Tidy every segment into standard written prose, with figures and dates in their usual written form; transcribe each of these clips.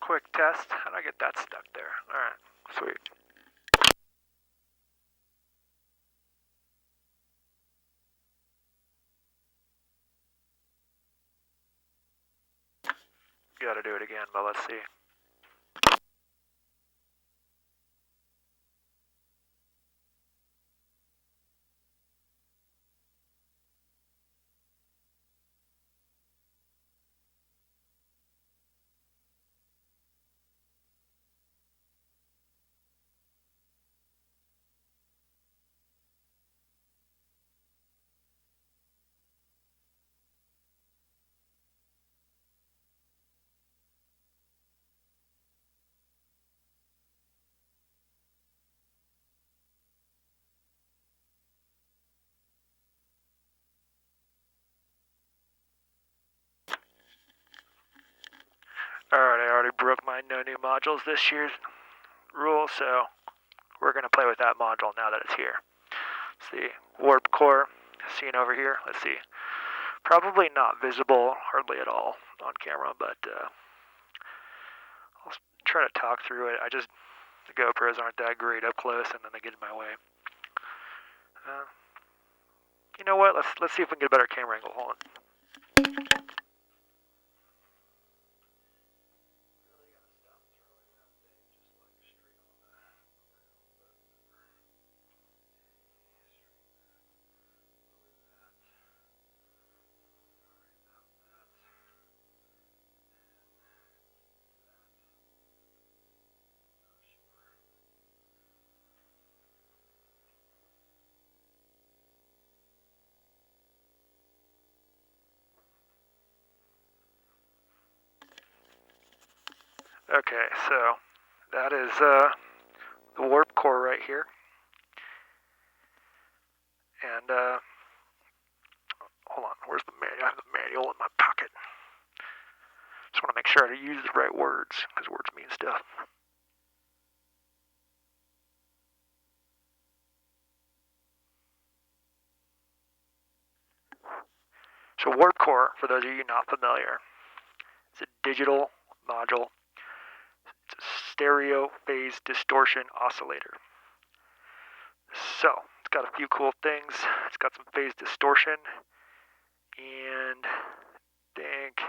Quick test. How do I get that stuck there? Alright, sweet. Gotta do it again, but let's see. Alright, I already broke my no new modules this year's rule, so we're going to play with that module now that it's here. It's the warp core seen over here. Let's see. Probably not visible hardly at all on camera, but I'll try to talk through it. The GoPros aren't that great up close, and then they get in my way. You know what? Let's see if we can get a better camera angle. Hold on. Okay, so that is the warp core right here. And hold on, where's the manual? I have the manual in my pocket. Just want to make sure I use the right words, because words mean stuff. So warp core, for those of you not familiar, is a digital module. It's a stereo phase distortion oscillator. So it's got a few cool things. It's got some phase distortion and I think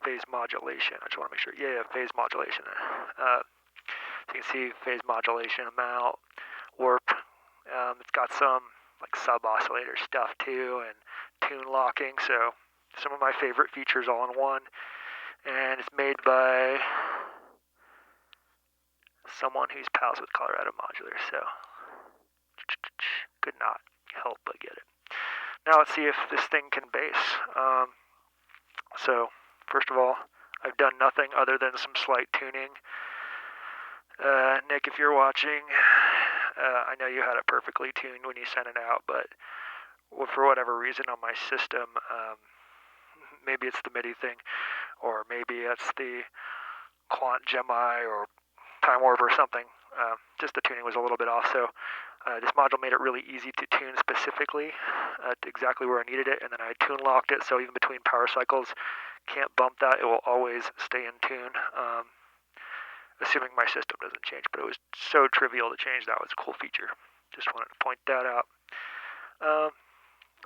phase modulation. I just want to make sure. Yeah, phase modulation. So you can see phase modulation amount, warp. It's got some like sub oscillator stuff too, and tune locking. So some of my favorite features all in one. And it's made by someone who's pals with Colorado Modular. So could not help but get it. Now let's see if this thing can bass. So first of all, I've done nothing other than some slight tuning. Nick, if you're watching, I know you had it perfectly tuned when you sent it out, but for whatever reason on my system, maybe it's the MIDI thing, or maybe it's the Quant Gemini or Time Warp or something. Just the tuning was a little bit off, so this module made it really easy to tune specifically to exactly where I needed it, and then I tune locked it, so even between power cycles, can't bump that. It will always stay in tune, assuming my system doesn't change, but it was so trivial to change. That was a cool feature. Just wanted to point that out.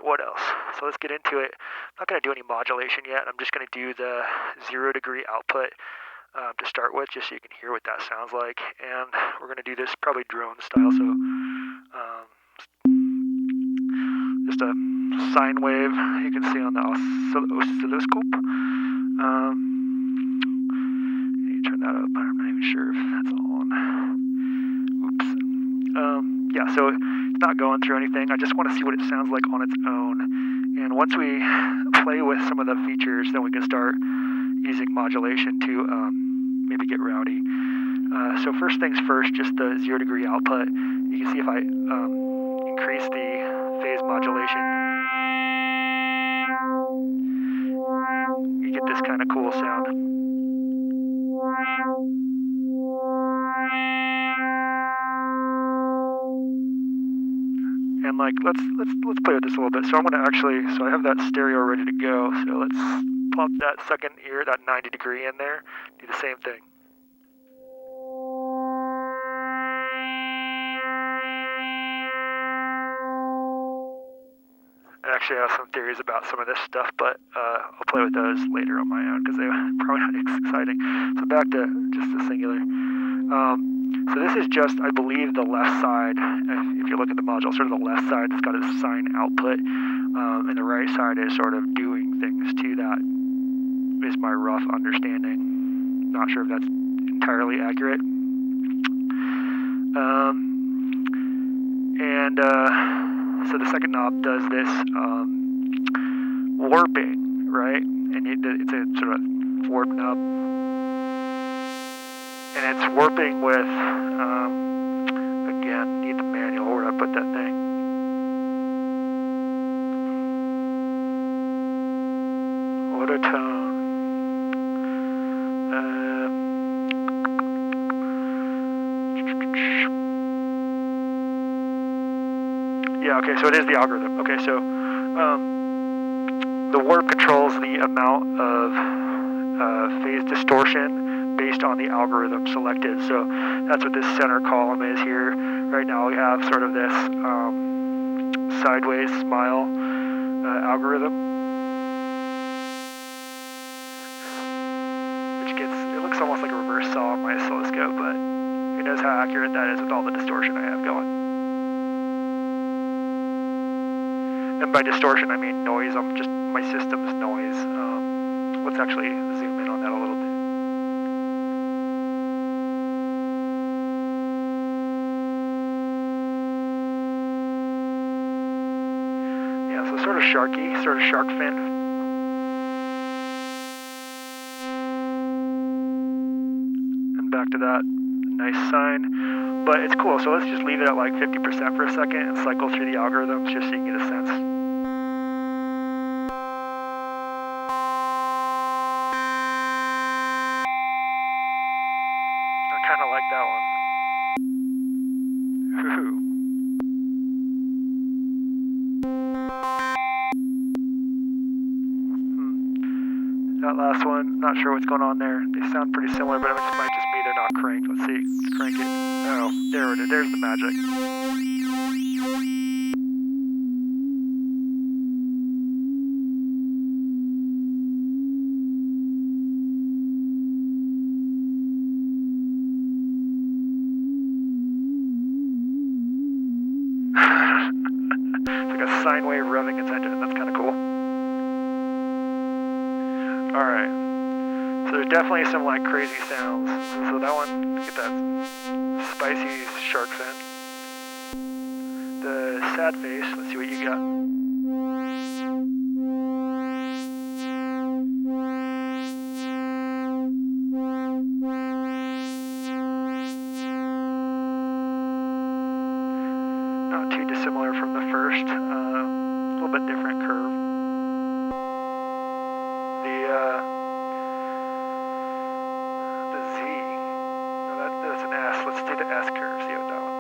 What else? So let's get into it. I'm not going to do any modulation yet. I'm just going to do the 0 degree output to start with, just so you can hear what that sounds like. And we're going to do this probably drone style, so just a sine wave you can see on the oscilloscope. You turn that up. I'm not even sure if that's on. Oops. Yeah, so it's not going through anything. I just want to see what it sounds like on its own. And once we play with some of the features, then we can start using modulation to maybe get rowdy. So first things first, just the 0 degree output. You can see if I increase the phase modulation, you get this kind of cool sound. And like let's play with this a little bit. So I'm gonna so I have that stereo ready to go. So let's pop that second ear, that 90 degree in there, do the same thing. I actually have some theories about some of this stuff, but I'll play with those later on my own because they're probably not exciting. So back to just the singular. So this is just, I believe, the left side. If you look at the module, sort of the left side, it's got a sine output, and the right side is sort of doing things to that, is my rough understanding. Not sure if that's entirely accurate. So the second knob does this warping, right? And it's a sort of warp knob. And it's warping with, again, need the manual, where did I put that thing? What a tone. Yeah, okay, so it is the algorithm. Okay, so the warp controls the amount of phase distortion based on the algorithm selected. So that's what this center column is here. Right now we have sort of this sideways smile algorithm, which it looks almost like a reverse saw on my oscilloscope, but who knows how accurate that is with all the distortion I have going. And by distortion, I mean noise. I'm just my system's noise. Let's actually zoom in on that a little bit. Yeah, so sort of sharky, sort of shark fin. And back to that nice sine. But it's cool, so let's just leave it at like 50% for a second and cycle through the algorithms just so you can get a sense. I kind of like that one. That last one, not sure what's going on there. They sound pretty similar, but it might just be they're not cranked. Let's see. Crank it. Oh, there it is. There's the magic. It's like a sine wave revving its engine. That's kind of cool. Alright. So there's definitely some like crazy sounds. So that one, get that spicy shark fin. The sad face, let's see what you got. Not too dissimilar from the first. A little bit different curve. The Z. No, that's an S. Let's do the S curve. See what that one.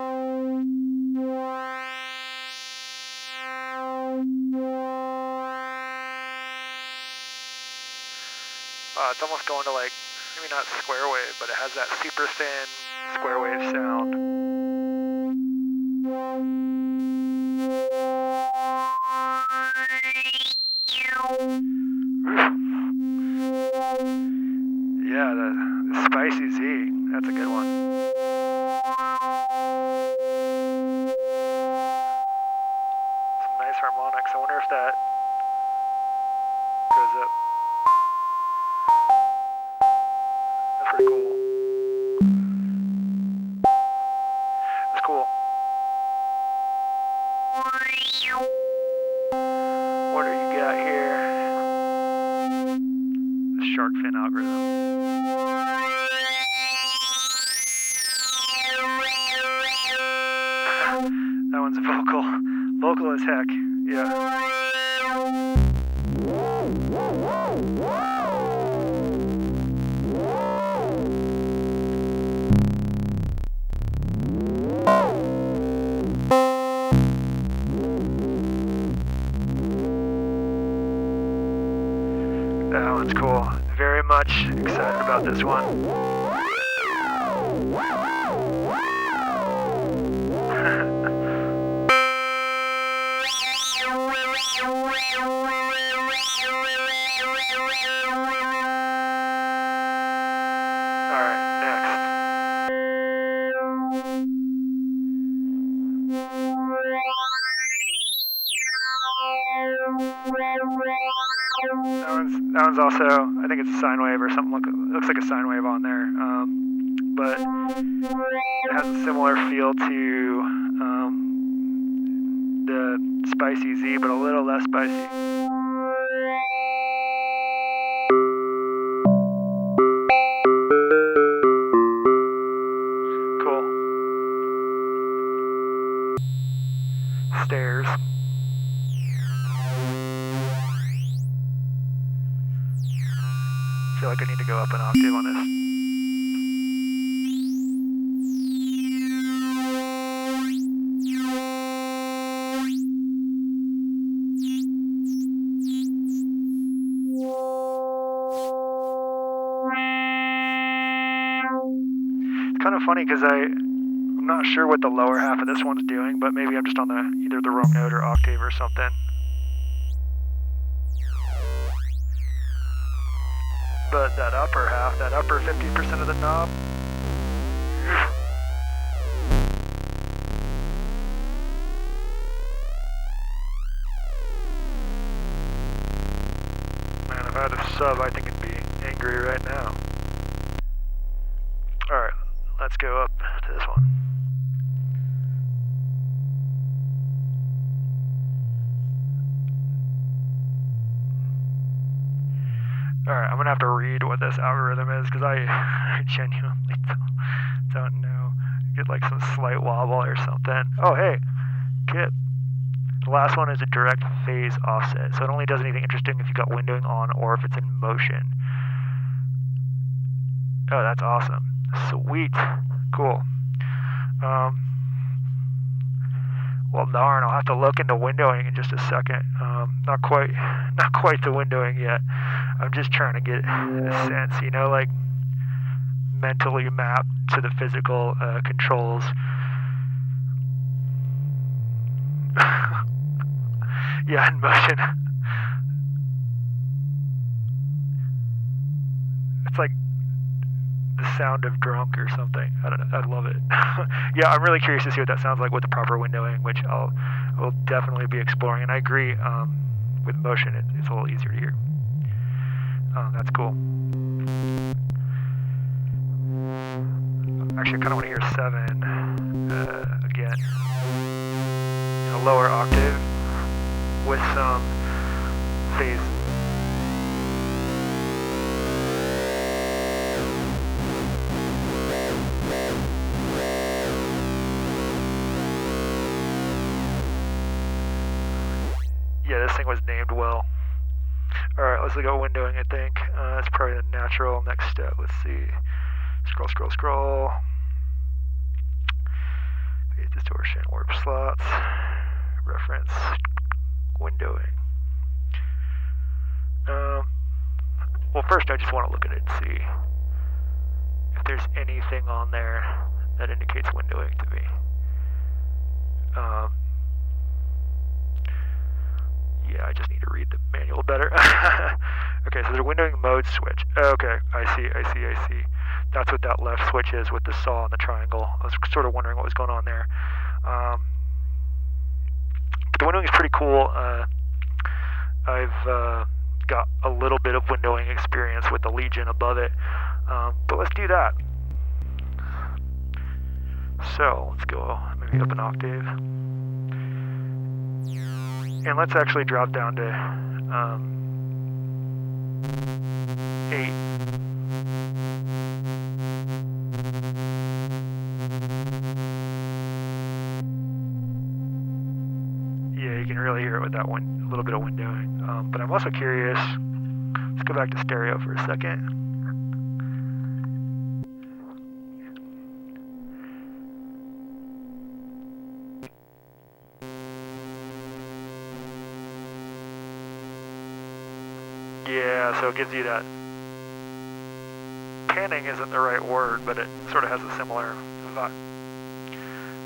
It's almost going to like, maybe not square wave, but it has that super thin square wave sound. Yeah, the spicy Z, that's a good one. Some nice harmonics. I wonder if that goes up. That's pretty cool. That's cool. What do you got here? The shark fin algorithm. That one's vocal. Vocal as heck, yeah. That one's much excited about this one. That one's also, I think it's a sine wave or something. Looks like a sine wave on there, but it has a similar feel to the Spicy Z, but a little less spicy. Cool. Stairs. I feel like I need to go up an octave on this. It's kind of funny because I'm not sure what the lower half of this one's doing, but maybe I'm just on either the wrong note or octave or something. But that upper half, that upper 50% of the knob, man, if I had a sub, I think it'd be angry right now. Alright, let's go up to this one. Alright, I'm gonna have to read what this algorithm is because I genuinely don't know. Get like some slight wobble or something. Oh, hey, kid. The last one is a direct phase offset, so it only does anything interesting if you've got windowing on or if it's in motion. Oh, that's awesome. Sweet. Cool. Well, darn, I'll have to look into windowing in just a second. Not quite the windowing yet. I'm just trying to get a sense, you know, like mentally map to the physical controls. Yeah, in motion. It's like the sound of drunk or something. I don't know. I love it. Yeah, I'm really curious to see what that sounds like with the proper windowing, which will definitely be exploring. And I agree, with motion, it's a little easier to hear. That's cool. Actually, I kind of want to hear 7 again in a lower octave with some phase. Yeah, this thing was named well. Alright, let's look at windowing, I think. That's probably the natural next step. Let's see. Scroll. Phase distortion, warp slots, reference, windowing. Well, first I just want to look at it and see if there's anything on there that indicates windowing to me. Yeah, I just need to read the manual better. Okay, so there's a windowing mode switch. Okay, I see. That's what that left switch is with the saw and the triangle. I was sort of wondering what was going on there. But the windowing is pretty cool. I've got a little bit of windowing experience with the Legion above it. But let's do that. So let's go maybe up an octave. And let's actually drop down to 8. Yeah, you can really hear it with that a little bit of windowing. But I'm also curious. Let's go back to stereo for a second. Yeah, so it gives you that planning isn't the right word, but it sort of has a similar vibe.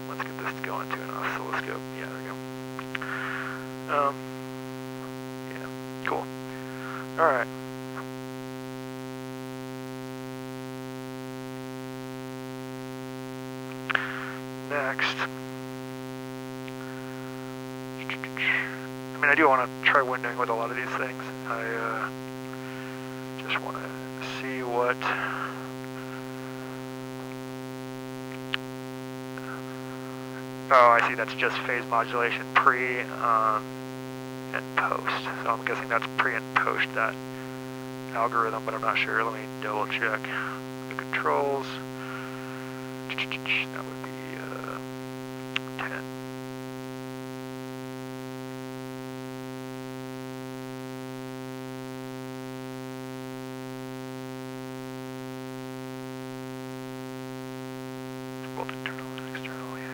Let's get this going to an oscilloscope. Yeah, there we go. Yeah, cool. Alright. Next. I mean, I do want to try windowing with a lot of these things. I just want to see what... Oh, I see, that's just phase modulation pre and post. So I'm guessing that's pre and post that algorithm, but I'm not sure. Let me double check the controls. That would be 10. Both internal and external, yeah.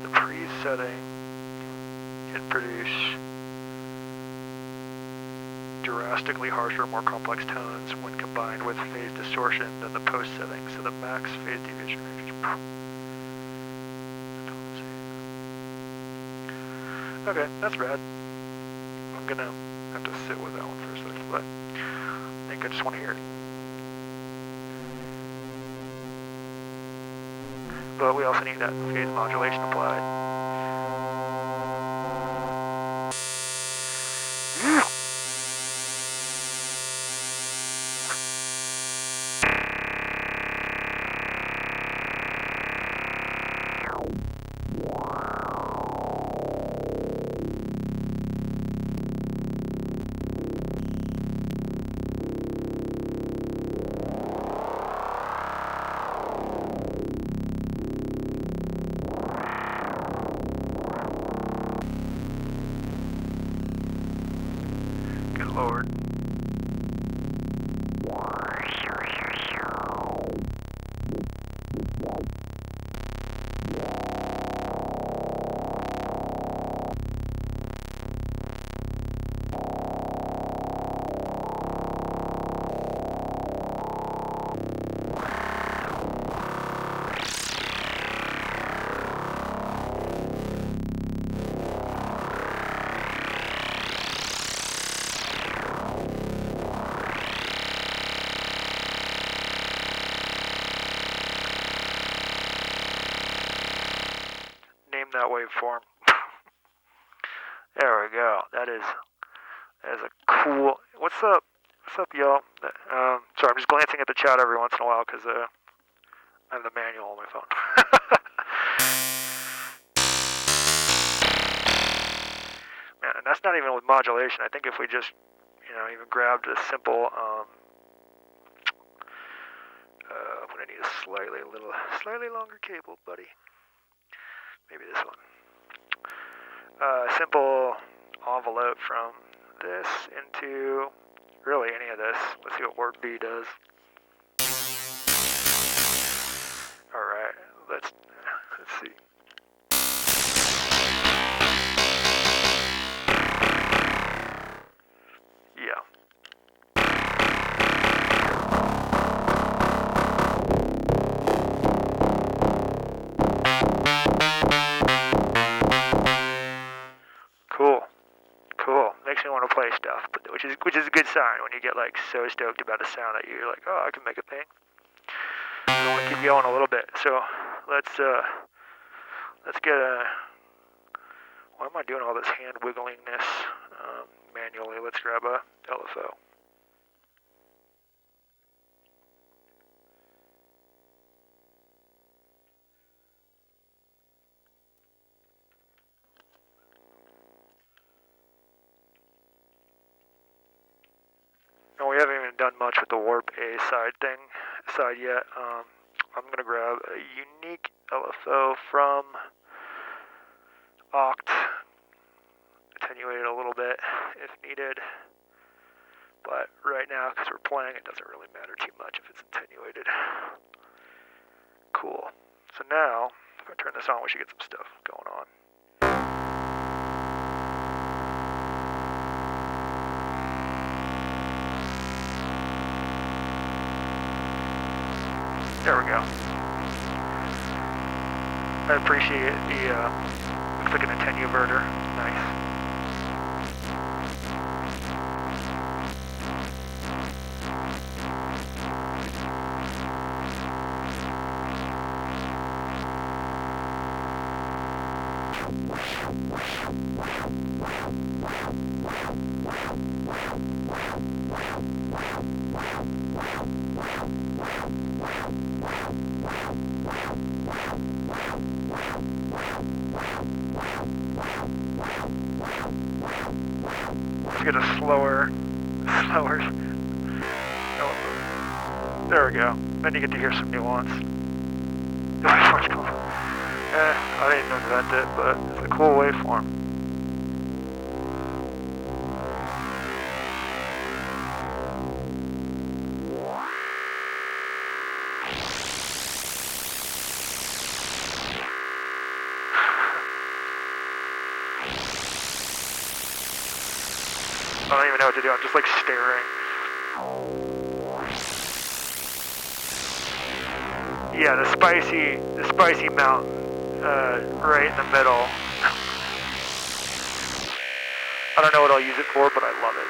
The pre-setting can produce drastically harsher, more complex tones when combined with phase distortion than the post setting. So the max phase deviation range. Okay, that's rad. I'm gonna have to sit with that one for a second, but I think I just want to hear it. But we also need that phase modulation applied. Good lord. That waveform. There we go. That is a cool. What's up? What's up, y'all? Sorry, I'm just glancing at the chat every once in a while because I have the manual on my phone. Man, and that's not even with modulation. I think if we just, even grabbed a simple. I'm gonna need a slightly longer cable, buddy. Maybe this one. Simple envelope from this into really any of this. Let's see what word B does. Alright, let's see. Yeah. Cool. Makes me want to play stuff, which is a good sign when you get like so stoked about a sound that you're like, oh, I can make a thing. I want to keep going a little bit, so let's get a. Why am I doing all this hand wigglingness manually? Let's grab a LFO. And we haven't even done much with the warp A side yet. I'm gonna grab a unique LFO from Oct, attenuate it a little bit if needed. But right now because we're playing. It doesn't really matter too much if it's attenuated. Cool. So now, if I turn this on, we should get some stuff going on. There we go. I appreciate the, looks like an attenuverter. Nice. Let's get a slower. Oh, there we go. Then you get to hear some nuance. I didn't invent it, but it's a cool waveform. I don't even know what to do. I'm just like staring. Yeah, the spicy mountain, right in the middle. I don't know what I'll use it for, but I love it.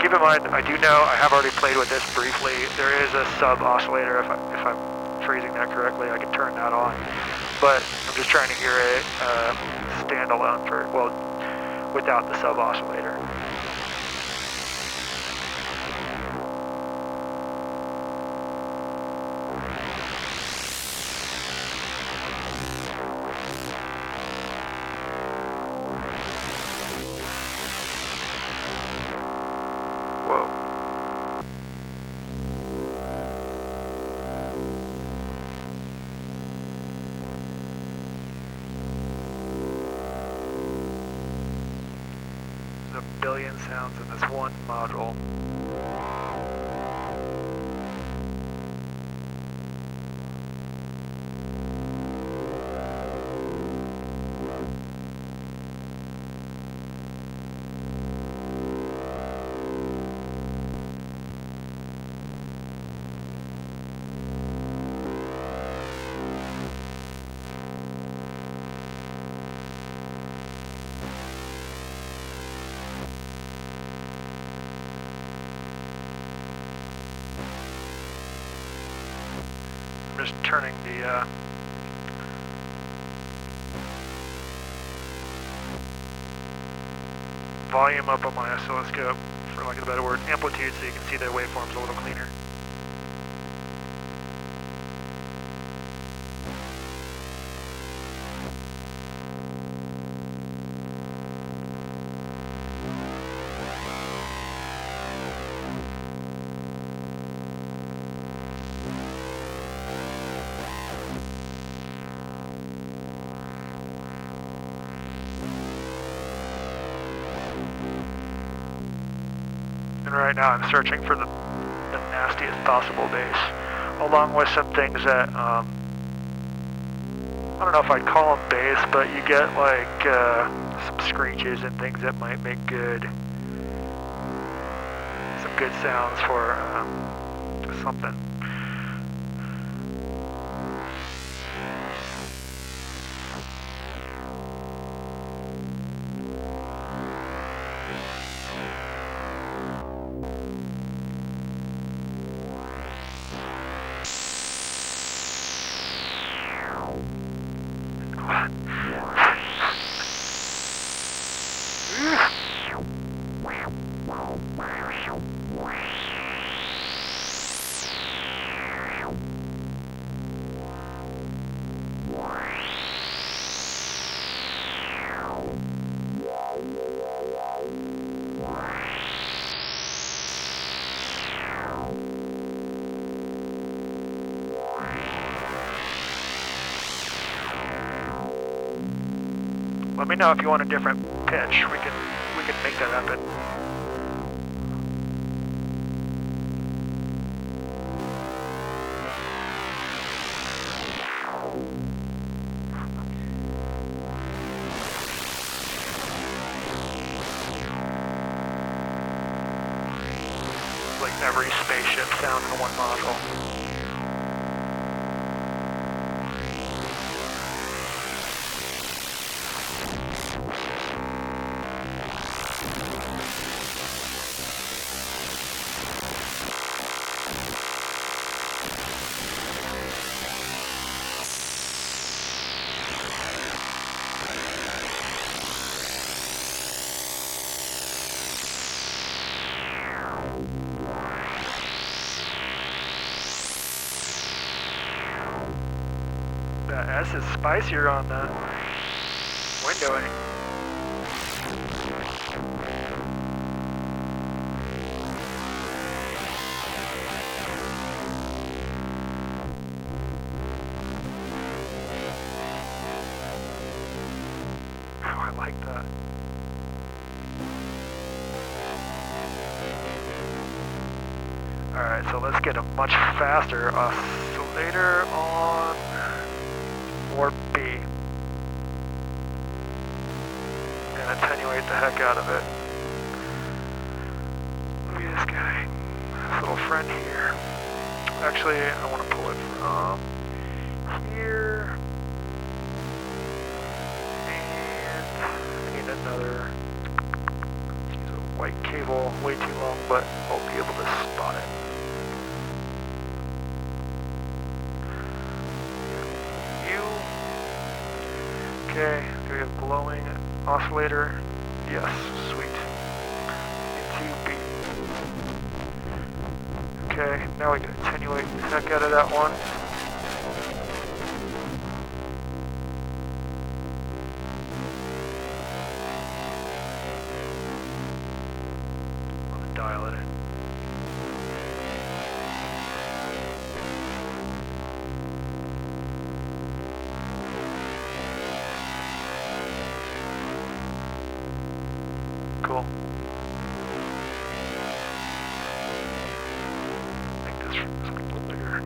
Keep in mind, I do know I have already played with this briefly. There is a sub oscillator, if I'm phrasing that correctly. I can turn that on, but I'm just trying to hear it standalone without the sub oscillator. A billion sounds in this one module. Just turning the volume up on my oscilloscope, for lack of a better word, amplitude, so you can see the waveforms a little cleaner. And right now I'm searching for the nastiest possible bass, along with some things that, I don't know if I'd call them bass, but you get like some screeches and things that might make some good sounds for just something. me know if you want a different pitch. We can make that happen. Like every spaceship sound in one module. That S is spicier on the windowing. Oh, I like that. Alright, so let's get a much faster oscillator on more B. And attenuate the heck out of it. Look at this guy. This little friend here. Actually, I want to pull it from here. And I need another. Use a white cable, way too long, but I'll be able to spot it. Okay, do we have glowing oscillator? Yes, sweet. Into B. Okay, now we can attenuate the heck out of that one. I'm gonna dial it in. Cool. Make this a little bigger.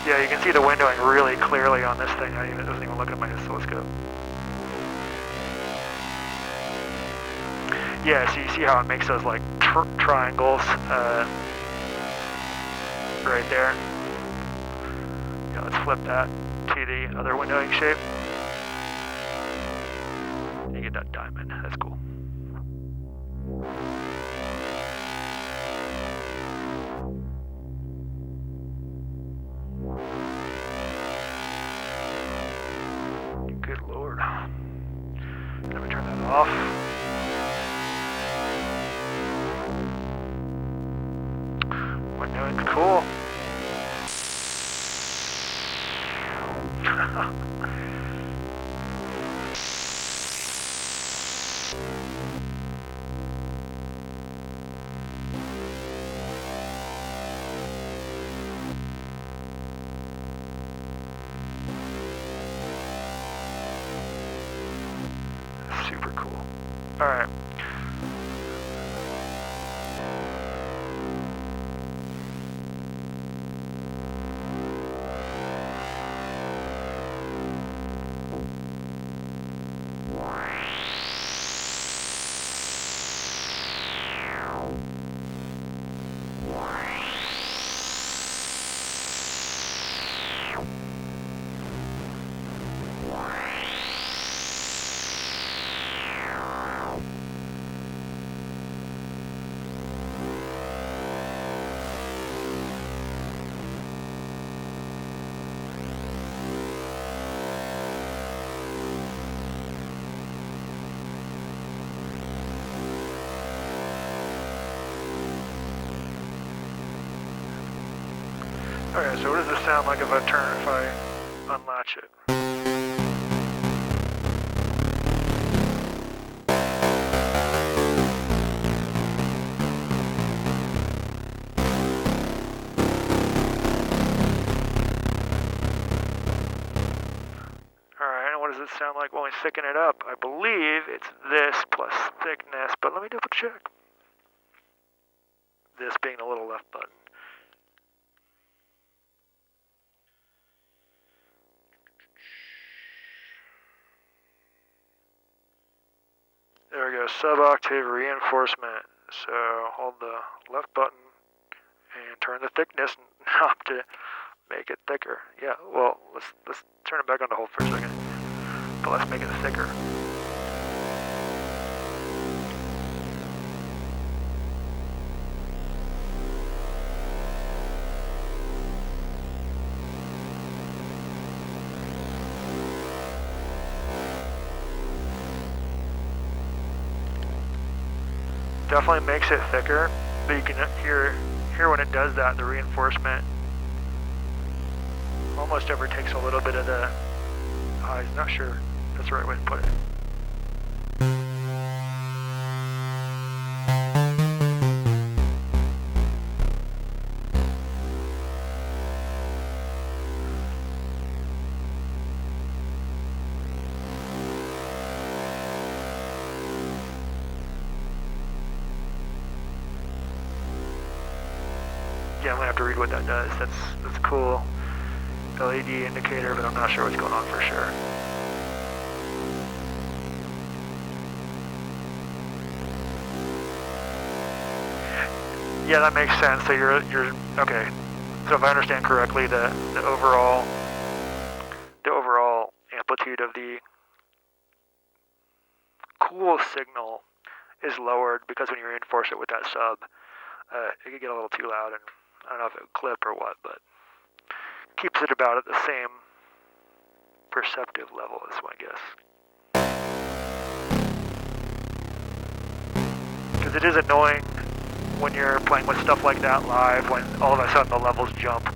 Yeah, you can see the windowing really clearly on this thing. It doesn't even look at my oscilloscope. Yeah, so you see how it makes those like triangles right there. Yeah, let's flip that to the other windowing shape. You get that diamond. That's cool. Good lord. Let me turn that off. Windowing's cool. Super cool. All right. Alright, so what does this sound like if I unlatch it? sound like when we thicken it up. I believe it's this plus thickness, but let me double check. This being the little left button. There we go, sub-octave reinforcement. So hold the left button and turn the thickness knob to make it thicker. Yeah, well, let's turn it back on to hold for a second. But let's make it thicker. Definitely makes it thicker, but you can hear when it does that, the reinforcement almost overtakes a little bit of the highs. Not sure that's the right way to put it. Yeah, I'm gonna have to read what that does. That's cool. LED indicator, but I'm not sure what's going on for sure. Yeah, that makes sense. So you're okay. So if I understand correctly, the overall amplitude of the cool signal is lowered because when you reinforce it with that sub, it could get a little too loud, and I don't know if it would clip or what, but keeps it about at the same perceptive level is my guess. Because it is annoying when you're playing with stuff like that live when all of a sudden the levels jump.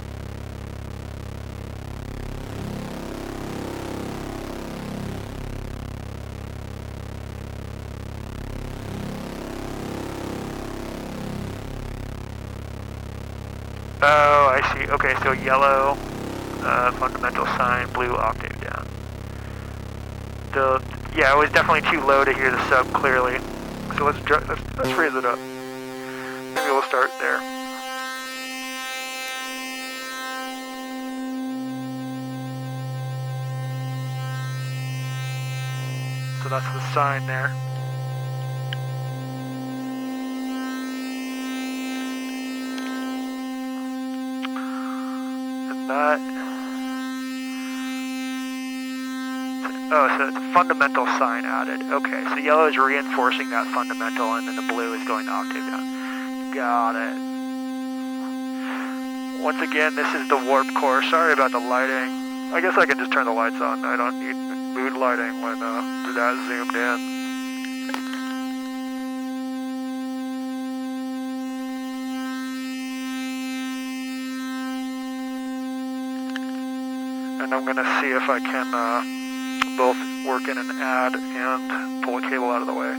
Oh, I see. Okay, so yellow, fundamental sign, blue octave down. Yeah, it was definitely too low to hear the sub clearly. So let's raise it up. Maybe we'll start there. So that's the sign there. That. Oh, so it's a fundamental sign added. Okay, so yellow is reinforcing that fundamental, and then the blue is going to octave down. Got it. Once again, this is the warp core. Sorry about the lighting. I guess I can just turn the lights on. I don't need mood lighting when that's zoomed in. And I'm going to see if I can both work in an add and pull a cable out of the way.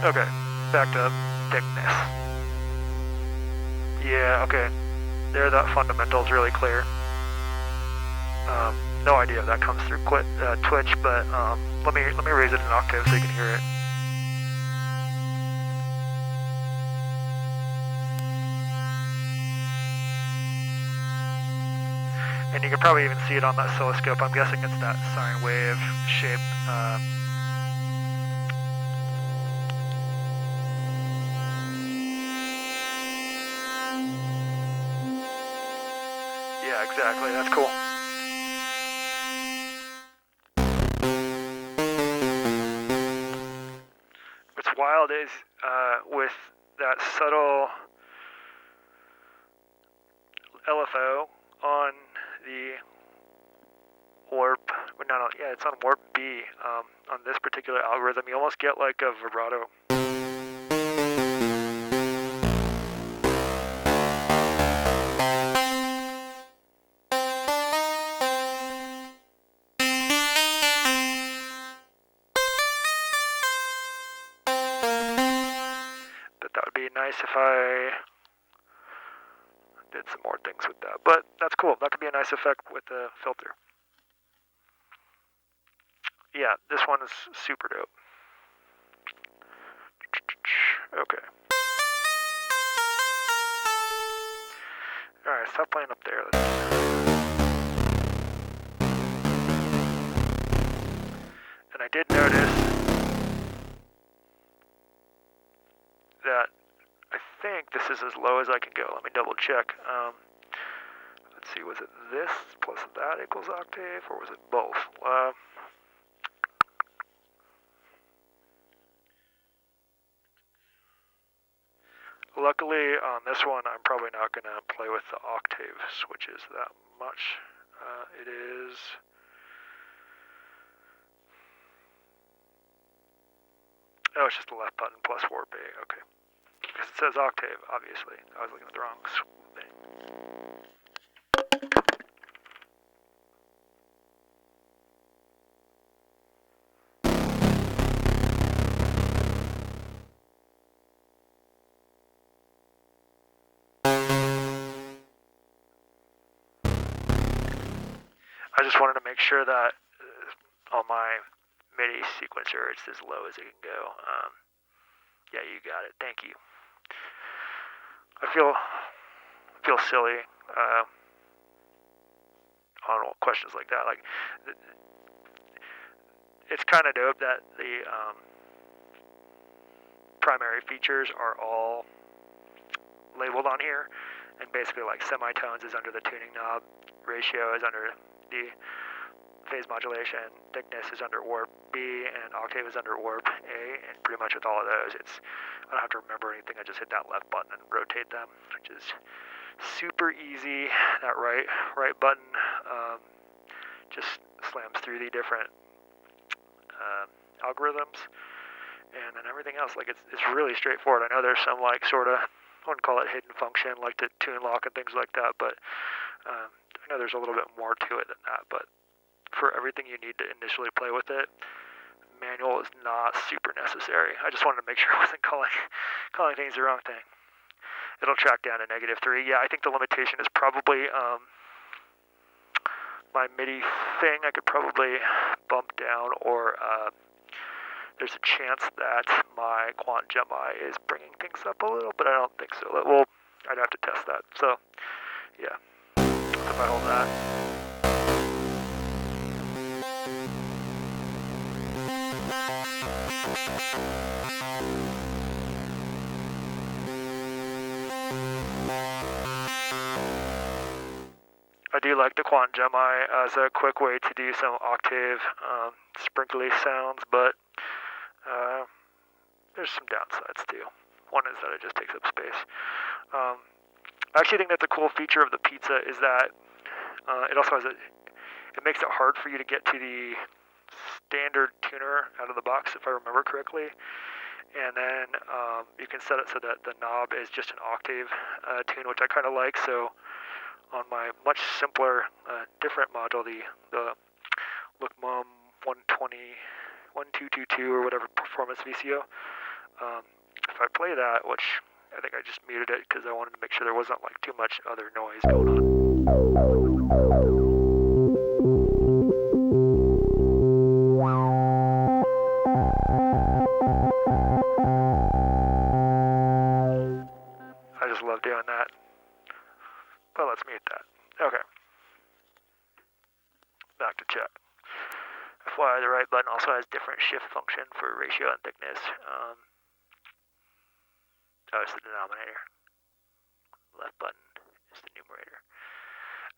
Okay, back to thickness. Yeah, okay. There, that fundamental is really clear. No idea if that comes through Twitch, but let me raise it an octave so you can hear it. And you can probably even see it on that oscilloscope. I'm guessing it's that sine wave shape. Yeah, exactly. That's cool. What's wild is with that subtle LFO on the warp, but no, yeah, it's on warp B. On this particular algorithm, you almost get like a vibrato That would be nice if I did some more things with that. But that's cool. That could be a nice effect with the filter. Yeah, this one is super dope. Okay. Alright, stop playing up there. And I did notice that I think this is as low as I can go. Let me double check. Let's see, was it this plus that equals octave, or was it both? Luckily, on this one, I'm probably not going to play with the octave switches that much. It is... Oh, it's just the left button plus warp A. Okay. Because it says octave, obviously. I was looking at the wrong thing. I just wanted to make sure that on my MIDI sequencer it's as low as it can go. Yeah, you got it. Thank you. I feel silly on questions like that. Like, it's kind of dope that the primary features are all labeled on here, and basically like semitones is under the tuning knob, ratio is under the phase modulation, thickness is under warp B, and octave is under warp A, and pretty much with all of those, I don't have to remember anything, I just hit that left button and rotate them, which is super easy. That right button just slams through the different algorithms, and then everything else, like it's really straightforward. I know there's some like sort of, I wouldn't call it hidden function, like the tune lock and things like that, but I know there's a little bit more to it than that, but for everything you need to initially play with it, manual is not super necessary. I just wanted to make sure I wasn't calling things the wrong thing. It'll track down to -3. Yeah, I think the limitation is probably my MIDI thing. I could probably bump down, or there's a chance that my Quant Gemini is bringing things up a little, but I don't think so. Well, I'd have to test that. So, yeah, if I hold that. I do like the Quant Gemini as a quick way to do some octave sprinkly sounds, but there's some downsides too. One is that it just takes up space. I actually think that's a cool feature of the Pizza is that it also has it makes it hard for you to get to the standard tuner out of the box, if I remember correctly. And then you can set it so that the knob is just an octave tune, which I kind of like. So on my much simpler, different module, the Look Mum 1222 or whatever performance VCO, if I play that, which I think I just muted it because I wanted to make sure there wasn't like too much other noise going on. I just love doing that. Well, let's mute that. Okay. Back to chat. FYI, the right button also has different shift function for ratio and thickness. It's the denominator. Left button is the numerator.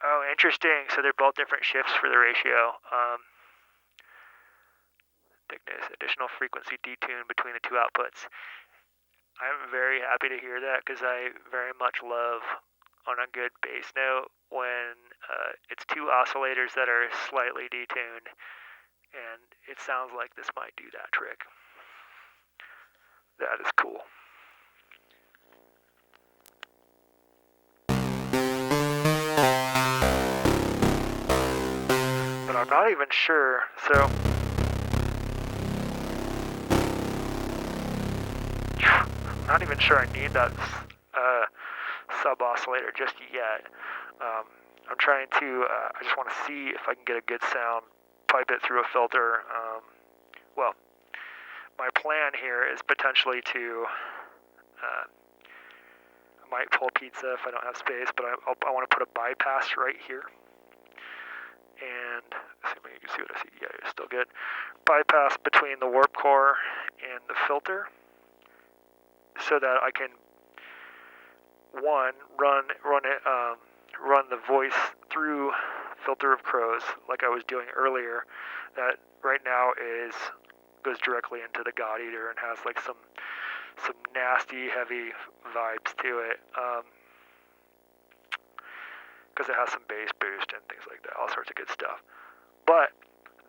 Oh, interesting. So they're both different shifts for the ratio. Thickness, additional frequency detune between the two outputs. I'm very happy to hear that because I very much love on a good bass note when it's two oscillators that are slightly detuned, and it sounds like this might do that trick. That is cool. But I'm not even sure, so I'm not even sure I need that sub-oscillator just yet. I'm trying to, I just want to see if I can get a good sound, pipe it through a filter. Well, my plan here is potentially to, I might pull pizza if I don't have space, but I want to put a bypass right here. And assuming you can see what I see, yeah, it's still good. Bypass between the warp core and the filter, so that I can run the voice through filter of crows like I was doing earlier. That right now goes directly into the God Eater and has like some nasty heavy vibes to it. Because it has some bass boost and things like that, all sorts of good stuff. But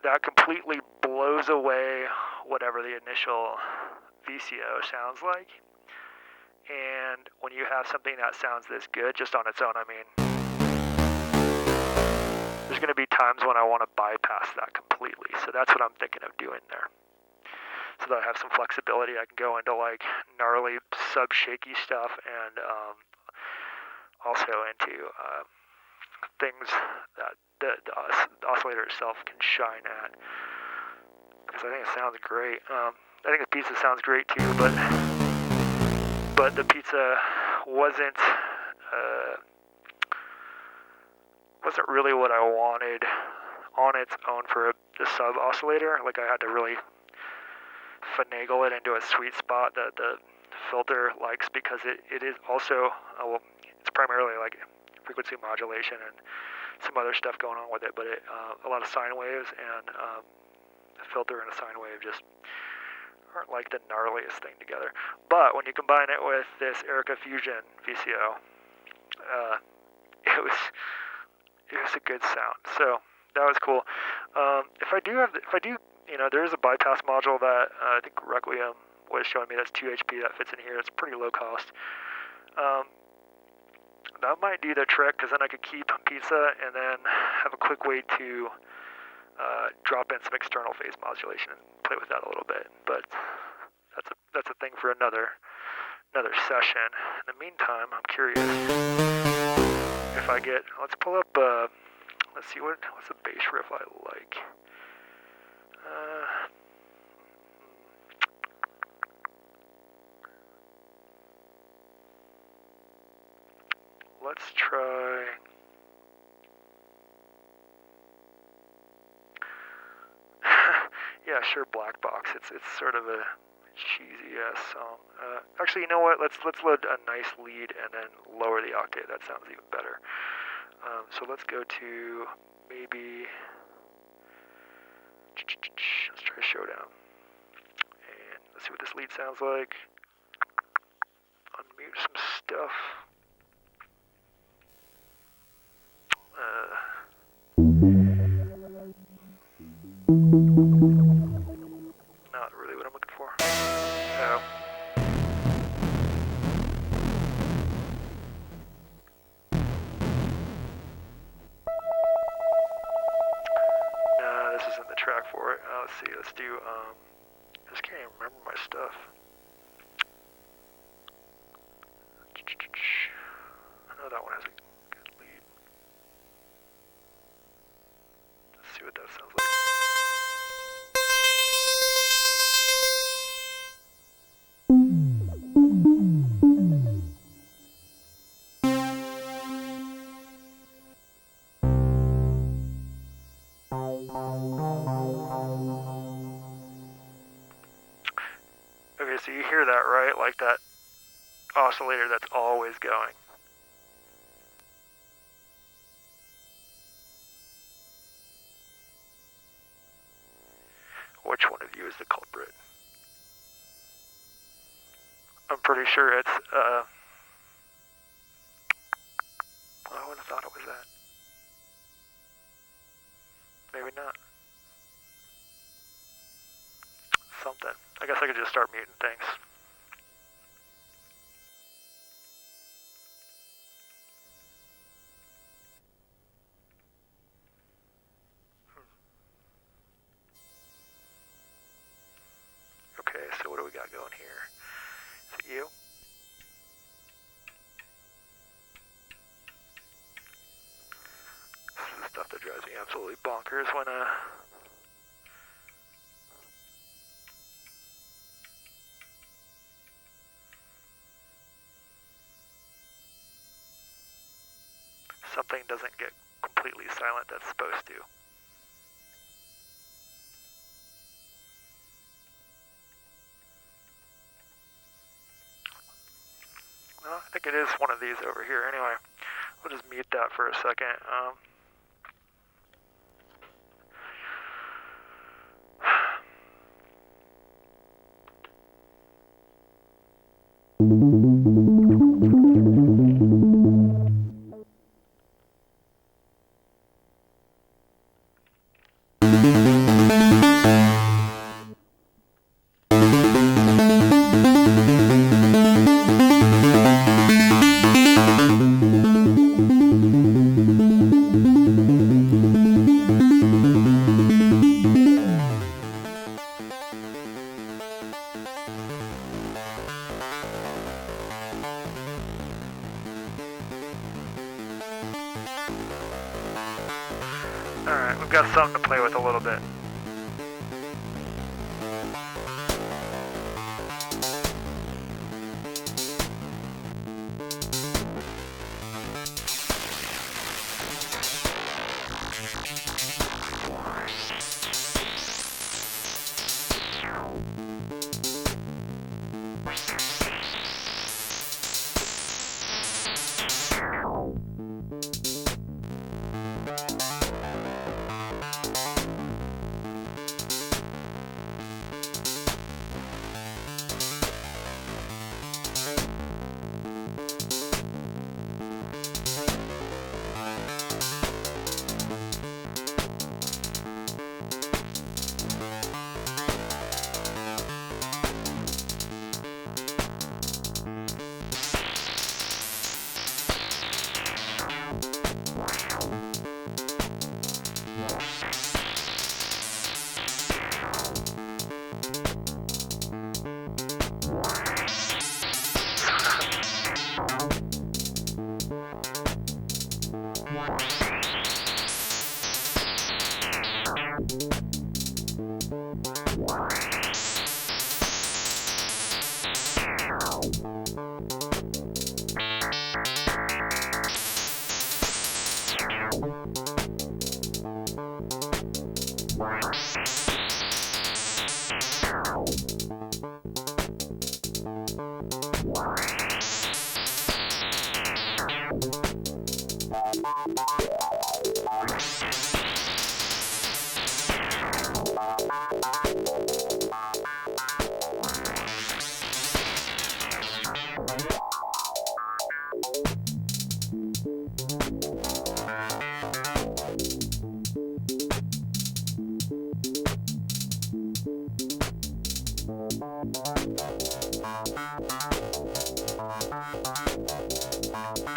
that completely blows away whatever the initial VCO sounds like. And when you have something that sounds this good just on its own, I mean, there's going to be times when I want to bypass that completely. So that's what I'm thinking of doing there. So that I have some flexibility. I can go into like gnarly sub-shaky stuff and also into things that the oscillator itself can shine at, because I think it sounds great. I think the pizza sounds great too, but the pizza wasn't really what I wanted on its own for the sub oscillator. Like I had to really finagle it into a sweet spot that the filter likes, because it is also well, it's primarily like frequency modulation and some other stuff going on with it, but a lot of sine waves, and a filter and a sine wave just aren't like the gnarliest thing together. But when you combine it with this Erica Fusion VCO, it was a good sound. So that was cool. If I do, there is a bypass module that I think Requiem was showing me that's 2 HP that fits in here. It's pretty low cost. That might do the trick, because then I could keep pizza and then have a quick way to drop in some external phase modulation and play with that a little bit. But that's a thing for another session. In the meantime, I'm curious if I get. Let's pull up. Let's see what's a bass riff I like. Let's try. Yeah, sure. Black Box. It's sort of a cheesy ass song. Actually, you know what? Let's load a nice lead and then lower the octave. That sounds even better. So let's go to maybe. Let's try Showdown. And let's see what this lead sounds like. Unmute some stuff. Not really what I'm looking for. Oh. Nah, this isn't the track for it. Let's see, let's do, I just can't even remember my stuff. I know that one has a good lead. Let's see what that sounds like. Okay, so you hear that, right? Like that oscillator that's always going. Which one of you is the culprit? I'm pretty sure it's, I would have thought it was that. Maybe not. Something. I guess I could just start muting things. Okay, so what do we got going here? Is it you? absolutely bonkers when something doesn't get completely silent that's supposed to. Well, I think it is one of these over here. Anyway, we'll just mute that for a second. Alright, we've got something to play with a little bit.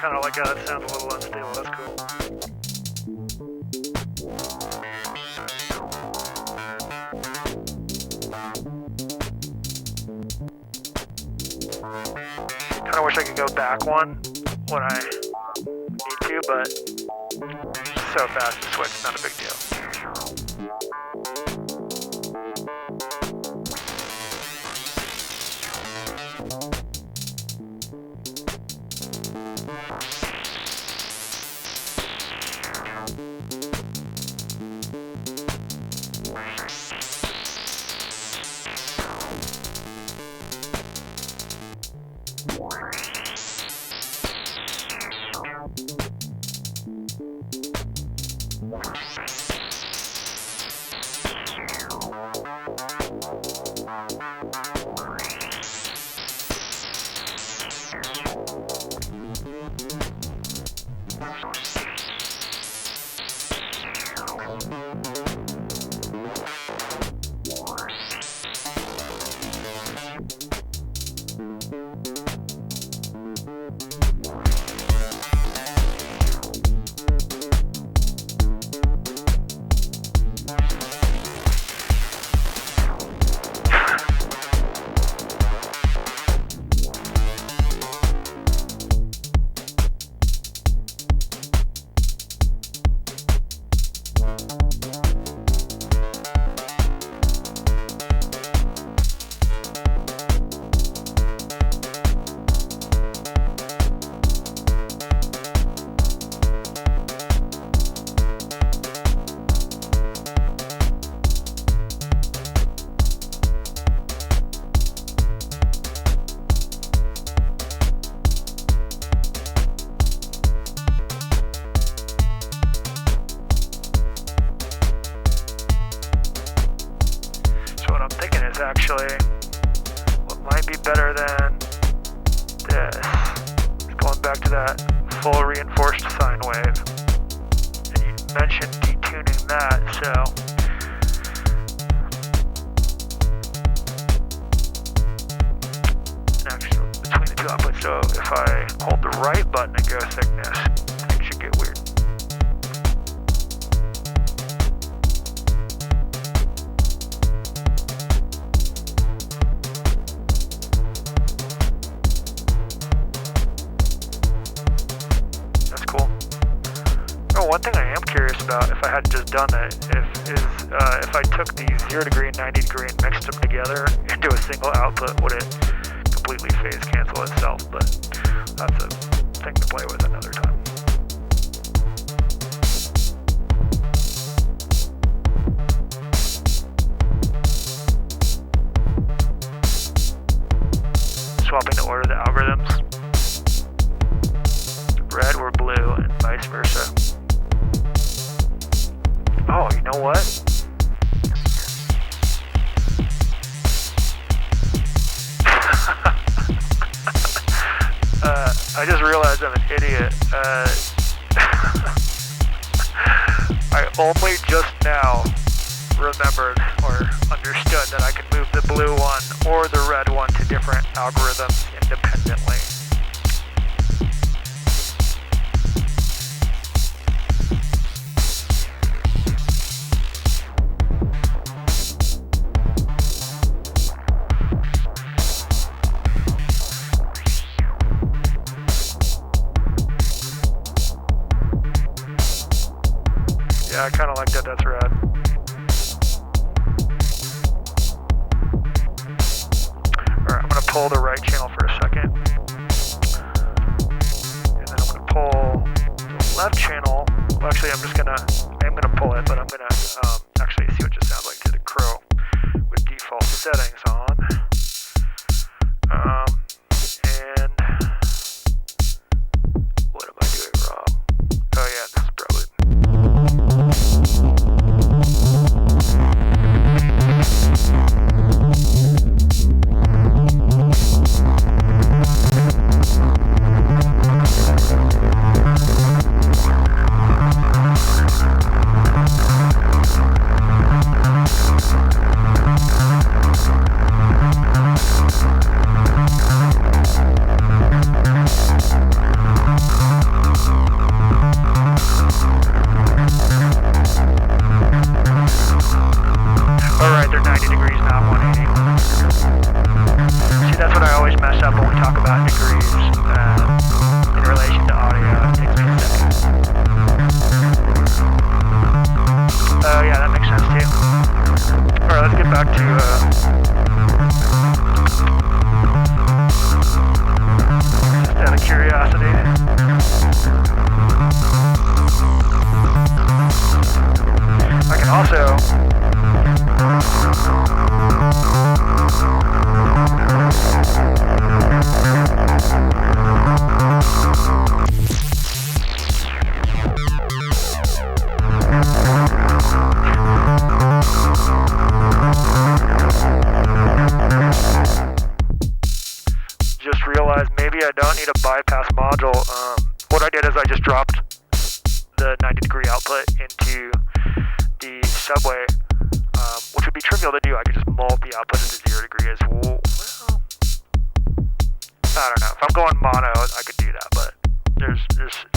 Kind of like that sounds a little unstable, that's cool. Kind of wish I could go back one when I need to, but so fast to switch, not a big deal. actually, what might be better than this is going back to that full reinforced sine wave. And you mentioned detuning that, so actually between the two outputs. So if I hold the right button and go thickness, things should get weird. That's cool. Oh, one thing I am curious about, if I hadn't just done it, if I took the 0 degree and 90 degree and mixed them together into a single output, would it completely phase cancel itself? But that's a thing to play with another time. Swapping the order of the algorithms. Red or blue and vice versa. Oh, you know what? I just realized I'm an idiot. I only just now remembered or understood that I can move the blue one or the red one to different algorithms independently. Yeah, I kind of like that. That's rad. Alright, I'm going to pull the right channel for a second. And then I'm going to pull the left channel. Well, actually, I'm going to pull it, but I'm going to actually see what it just sounds like to the crow with default settings on. And what am I doing wrong? Oh yeah, this is probably... Alright, they're 90 degrees, not 180. See, that's what I always mess up when we talk about degrees in relation to audio. It takes me a second. Oh yeah, that makes sense too. Alright, let's get back to just out of curiosity. I can also just realized maybe I don't need a bypass module. What I did is I just dropped the 90 degree output into the subway, which would be trivial to do. I could just mold the output into 0 degree as well. I don't know. If I'm going mono, I could do that, but there's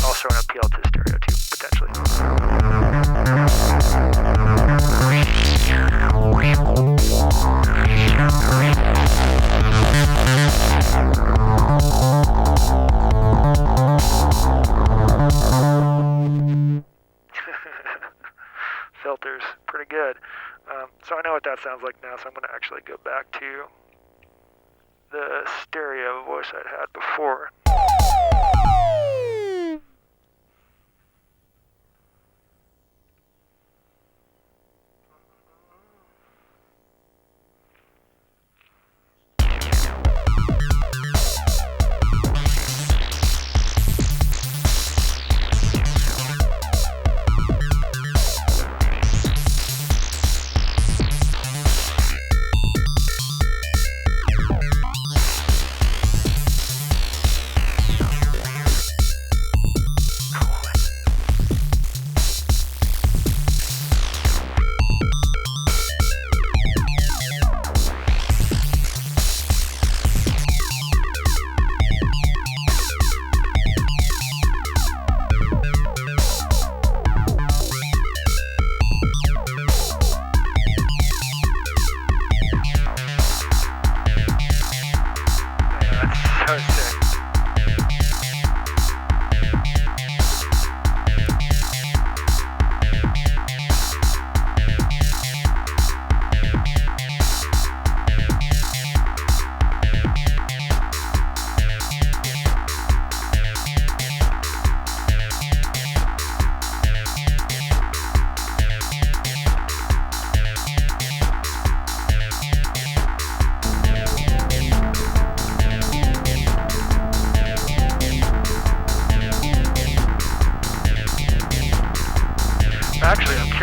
also an appeal to stereo too, potentially. Filters, pretty good. So I know what that sounds like now, so I'm going to actually go back to the stereo voice I'd had before.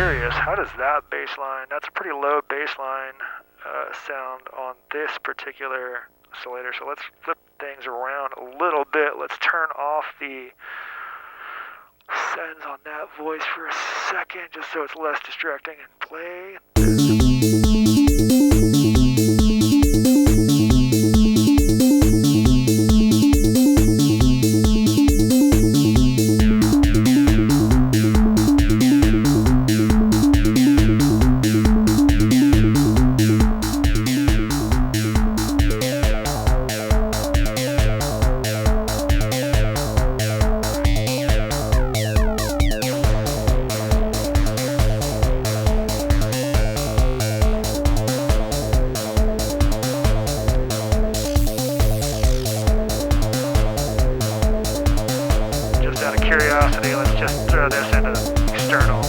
curious, how does that bass line, that's a pretty low bass line sound on this particular oscillator. So let's flip things around a little bit. Let's turn off the sends on that voice for a second, just so it's less distracting, and play. Curiosity, let's just throw this into external.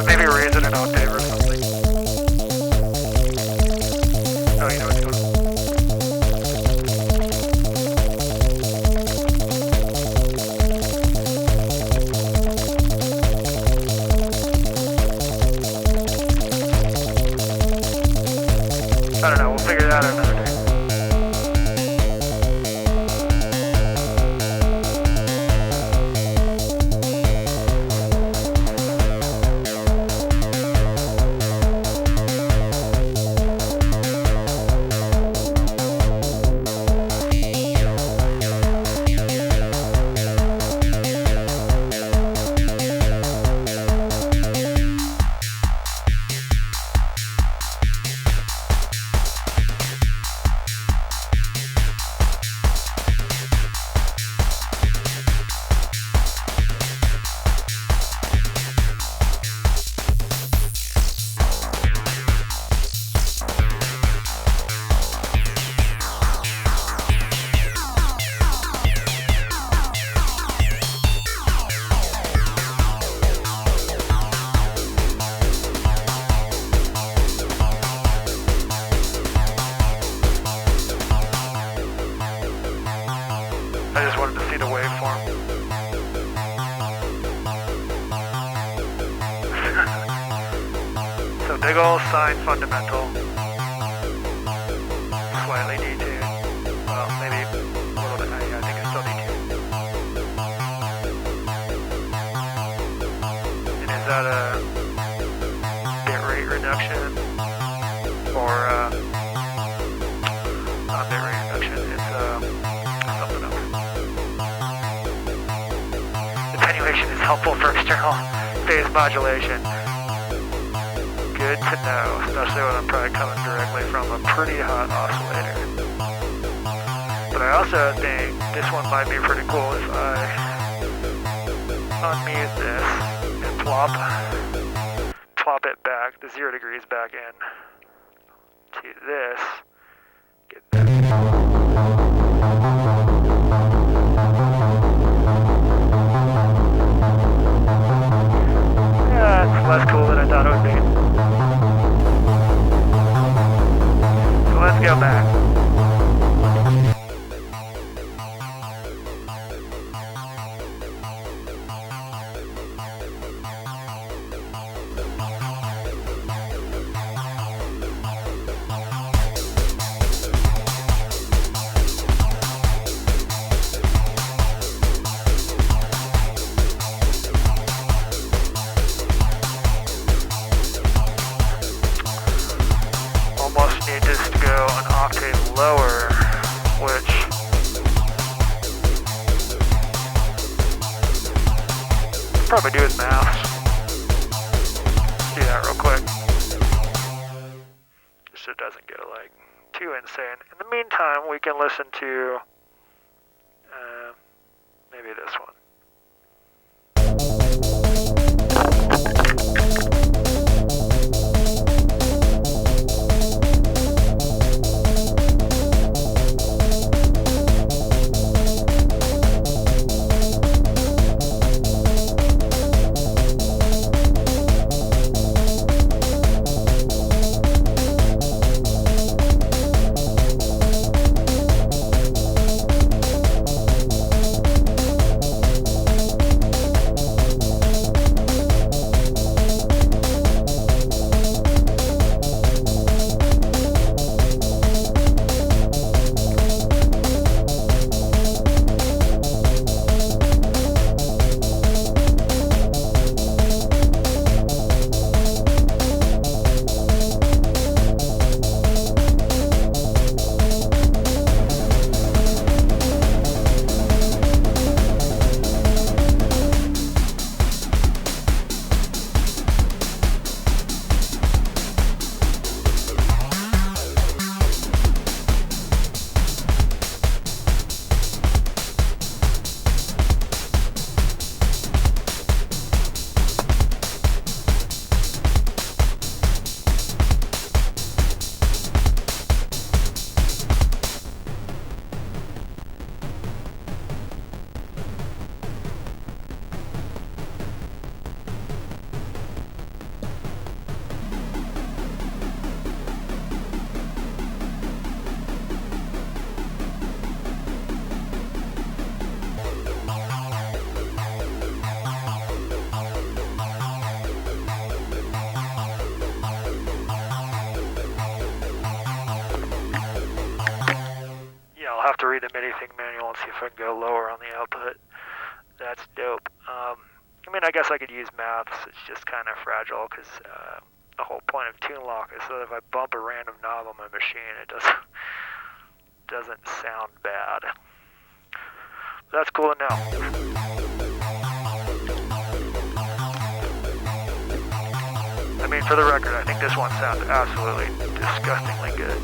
Maybe raise it an octave or something. Oh, you know what's going on. I don't know, we'll figure that out another day. I just wanted to see the waveform. So big ol' sine fundamental, slightly detuned. Well, maybe a little bit. I think it's still detuned. And is that a bit rate reduction or not bit rate reduction? It's something else. Attenuation is helpful for external phase modulation. Good to know, especially when I'm probably coming directly from a pretty hot oscillator. But I also think this one might be pretty cool if I unmute this and plop it back, the 0 degrees back in to this. Get that. It's less cool than I thought it would be. So let's go back. Need this to go an octave lower, which probably do with maths. Let's do that real quick, just so it doesn't get like too insane. In the meantime, we can listen to maybe this one. to read the MIDI thing manual and see if I can go lower on the output. That's dope. I mean, I guess I could use maths. It's just kind of fragile because the whole point of tune lock is that if I bump a random knob on my machine, it doesn't sound bad. That's cool to know. I mean, for the record, I think this one sounds absolutely disgustingly good.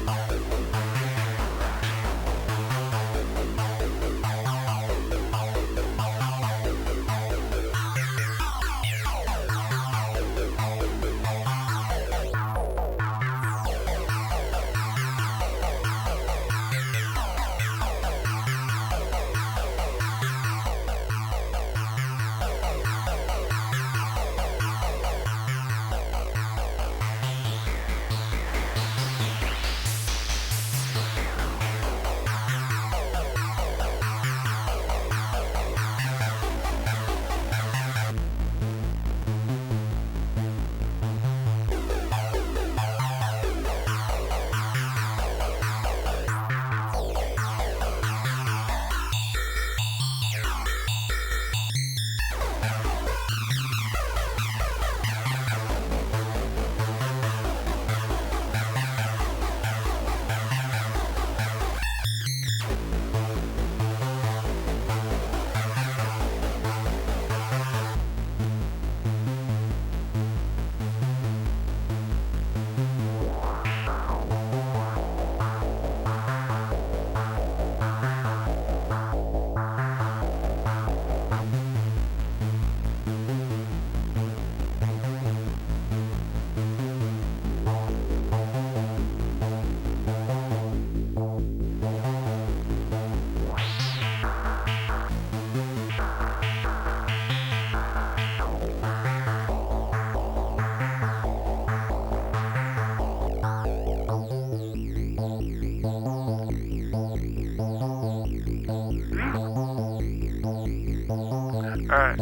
Alright.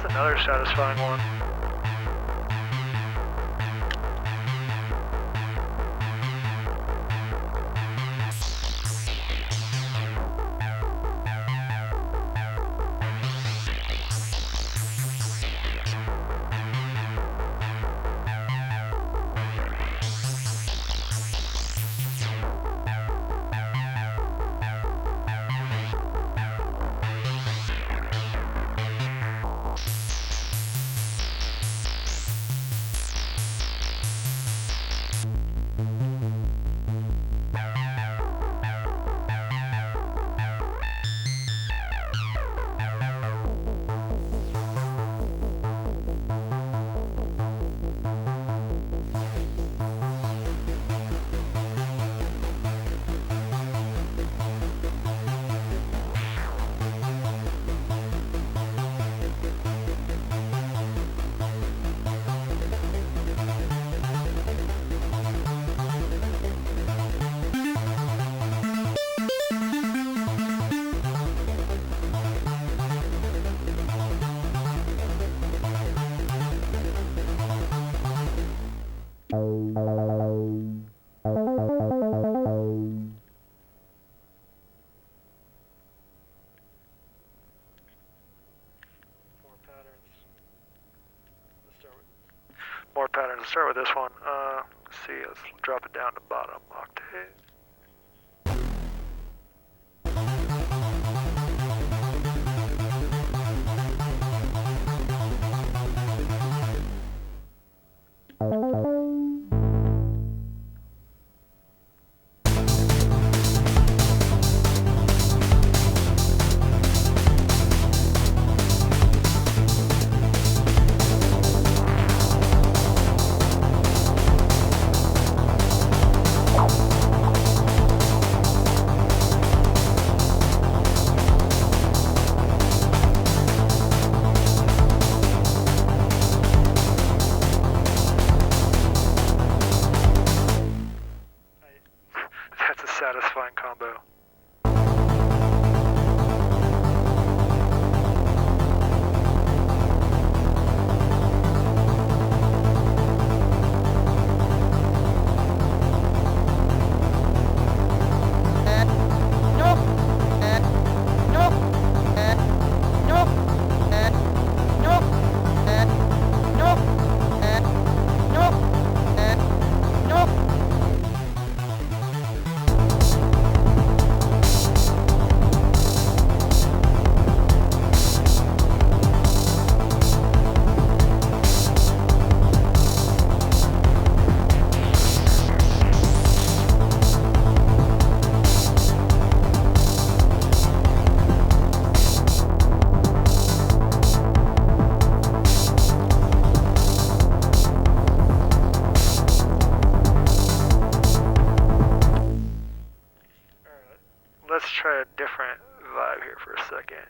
Another satisfying one. More patterns. Let's start with this one. Let's see, let's drop it down to bottom octave. combo. Let's try a different vibe here for a second.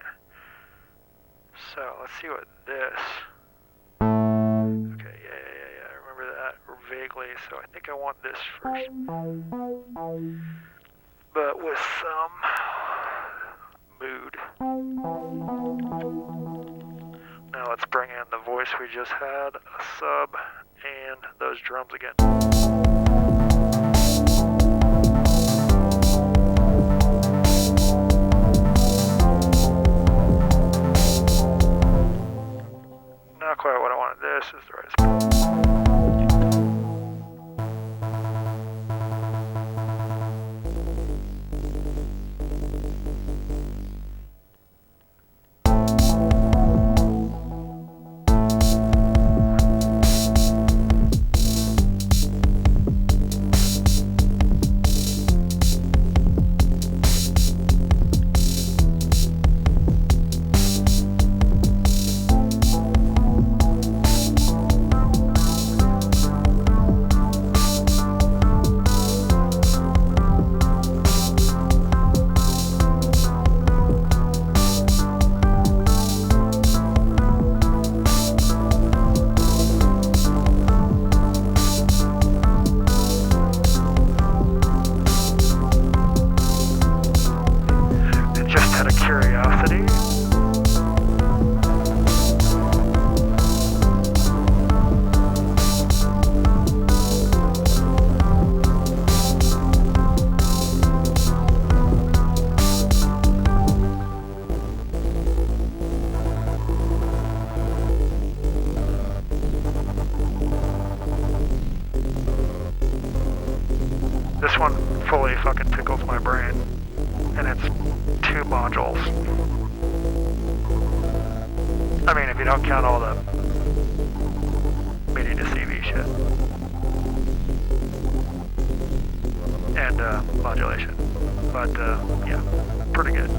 So let's see what this. Okay, yeah. I remember that vaguely. So I think I want this first, but with some mood. Now let's bring in the voice we just had, a sub, and those drums again. Not quite what I wanted. This is the right spot. Curiosity. This one fully fucking tickles my brain, and it's 2 modules. I mean, if you don't count all the MIDI to CV shit. And modulation. But yeah, pretty good.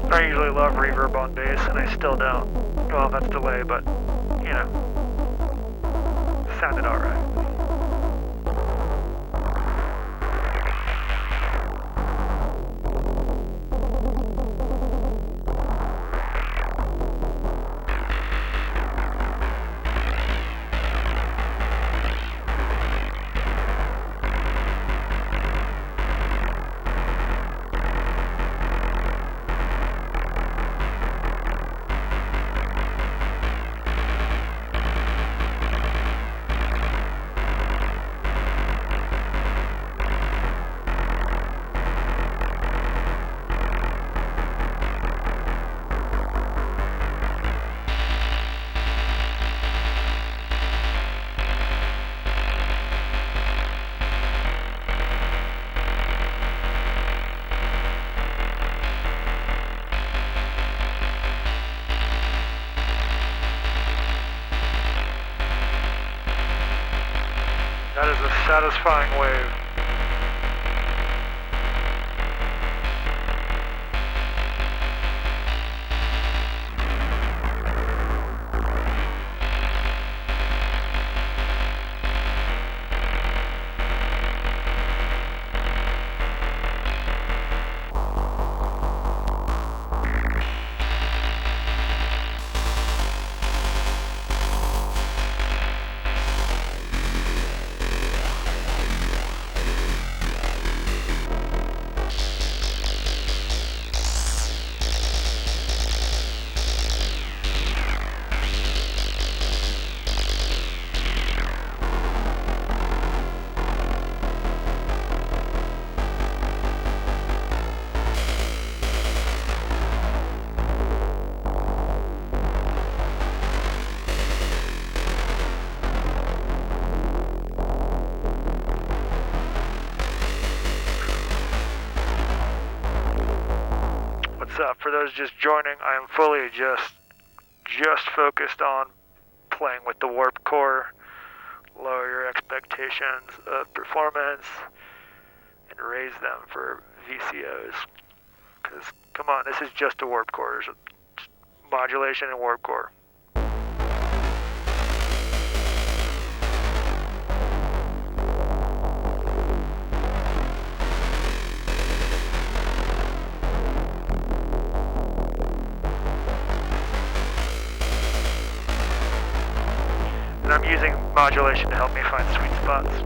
I usually love reverb on bass, and I still don't. Well, that's delay, but, you know, sounded alright. satisfying wave. For those just joining, I am fully just focused on playing with the warp core, lower your expectations of performance, and raise them for VCOs. Because, come on, this is just a warp core. There's modulation and warp core. And I'm using modulation to help me find sweet spots.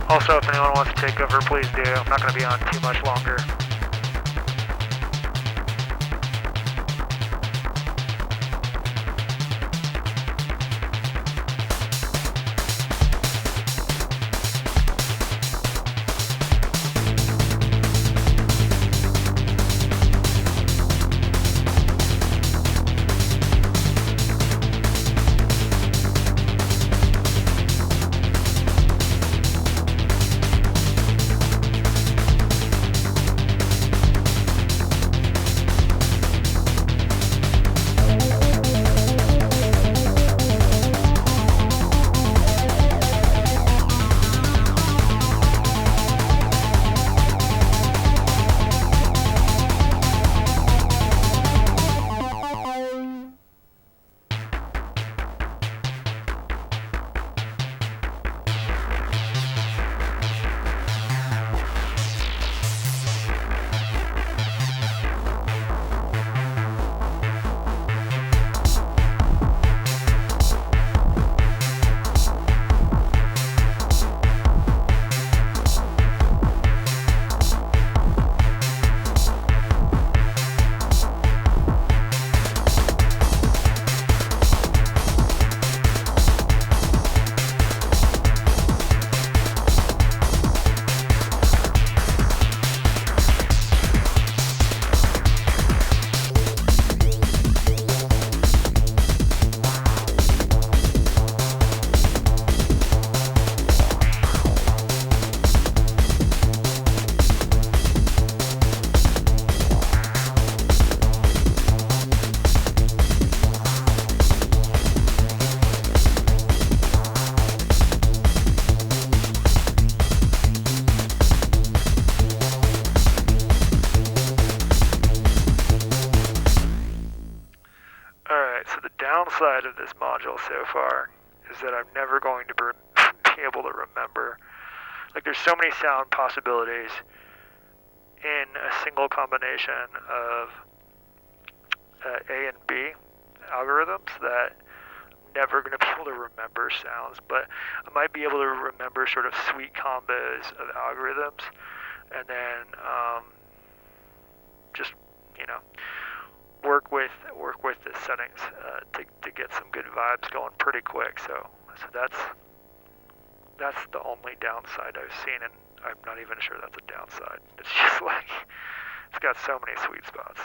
Also, if anyone wants to take over, please do. I'm not going to be on too much longer. downside of this module so far is that I'm never going to be able to remember. Like, there's so many sound possibilities in a single combination of A and B algorithms that I'm never going to be able to remember sounds, but I might be able to remember sort of sweet combos of algorithms, and then just, work with the settings to get some good vibes going pretty quick. So that's the only downside I've seen, and I'm not even sure that's a downside. It's just like, it's got so many sweet spots.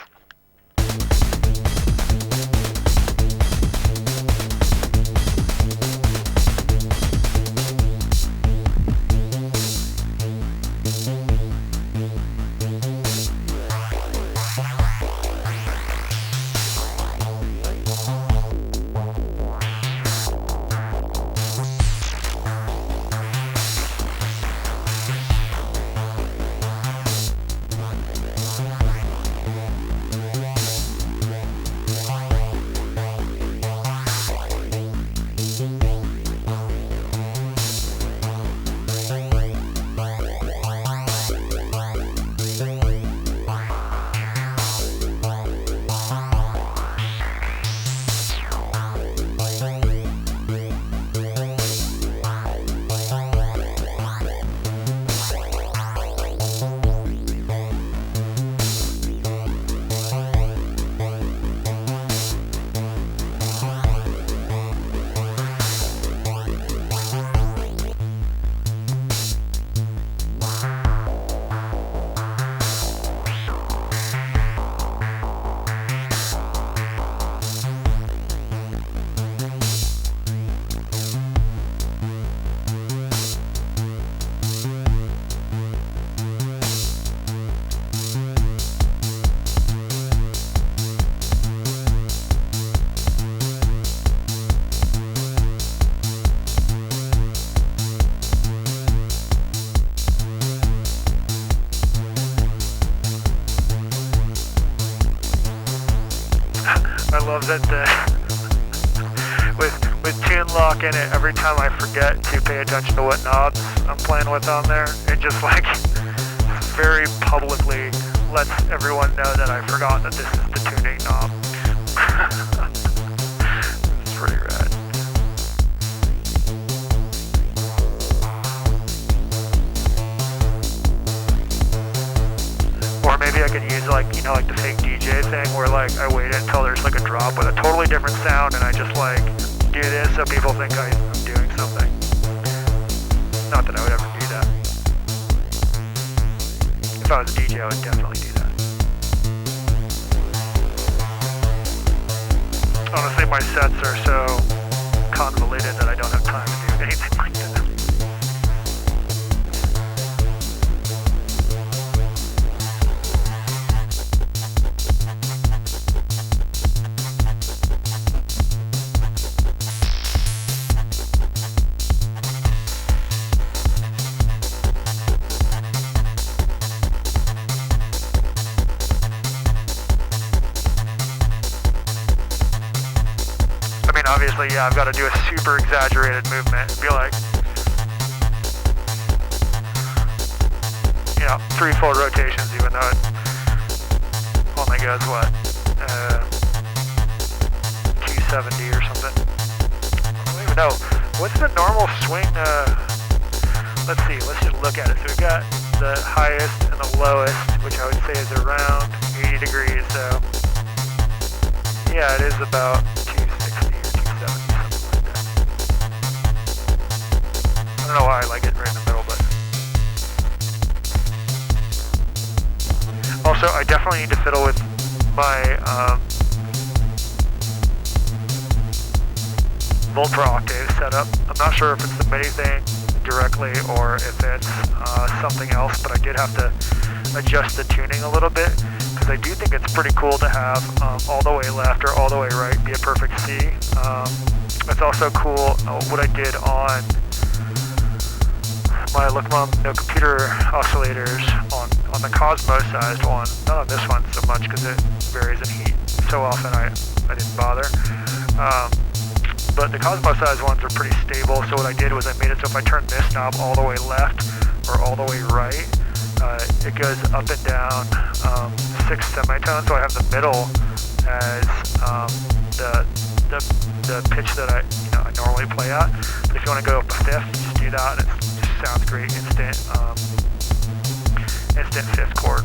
I love that with tune lock in it, every time I forget to pay attention to what knobs I'm playing with on there, it just like very publicly lets everyone know that I forgot that this is the tuning knob. It's pretty rad. Or maybe I could use like the fake DJ thing where like I wait until there's like a drop with a totally different sound and I just like do this so people think I'm doing something. Not that I would ever do that. If I was a DJ, I would definitely do that. Honestly, my sets are so convoluted that I don't have time to do anything like that. Obviously, yeah, I've got to do a super exaggerated movement. It'd be like, 3 full rotations, even though it only goes, 270 or something. I don't even know. What's the normal swing? Let's see. Let's just look at it. So we've got the highest and the lowest, which I would say is around 80 degrees. So, yeah, it is about 260 or 270, something like that. I don't know why I like it right in the middle, but... Also, I definitely need to fiddle with my Voltra octave setup. I'm not sure if it's the MIDI thing directly or if it's something else, but I did have to adjust the tuning a little bit because I do think it's pretty cool to have all the way left or all the way right be a perfect C. It's also cool what I did on my No Computer oscillators on the Cosmos sized one, not on this one so much because it varies in heat so often I didn't bother. But the Cosmo size ones are pretty stable, so what I did was I made it so if I turn this knob all the way left or all the way right, it goes up and down 6 semitones, so I have the middle as the pitch that I normally play at. But if you want to go up a fifth, just do that, and it just sounds great. Instant fifth chord.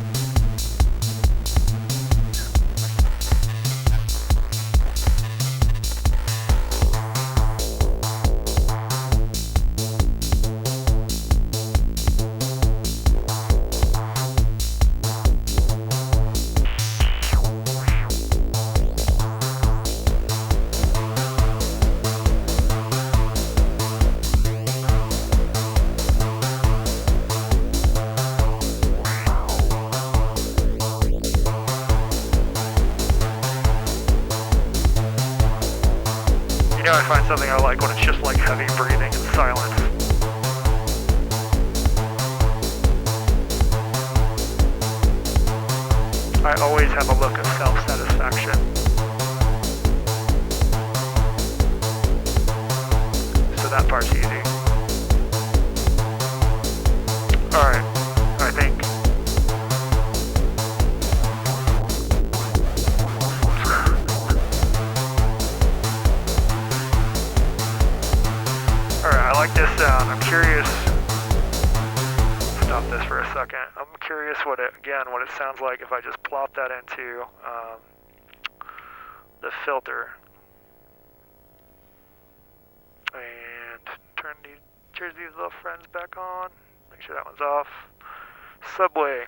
I find something I like when it's just like heavy breathing and silence. I always have a look of self-satisfaction. So that part's easy. Alright, I think. I like this sound. I'm curious. Stop this for a second. I'm curious what it sounds like if I just plop that into the filter and turn these little friends back on. Make sure that one's off. Subway.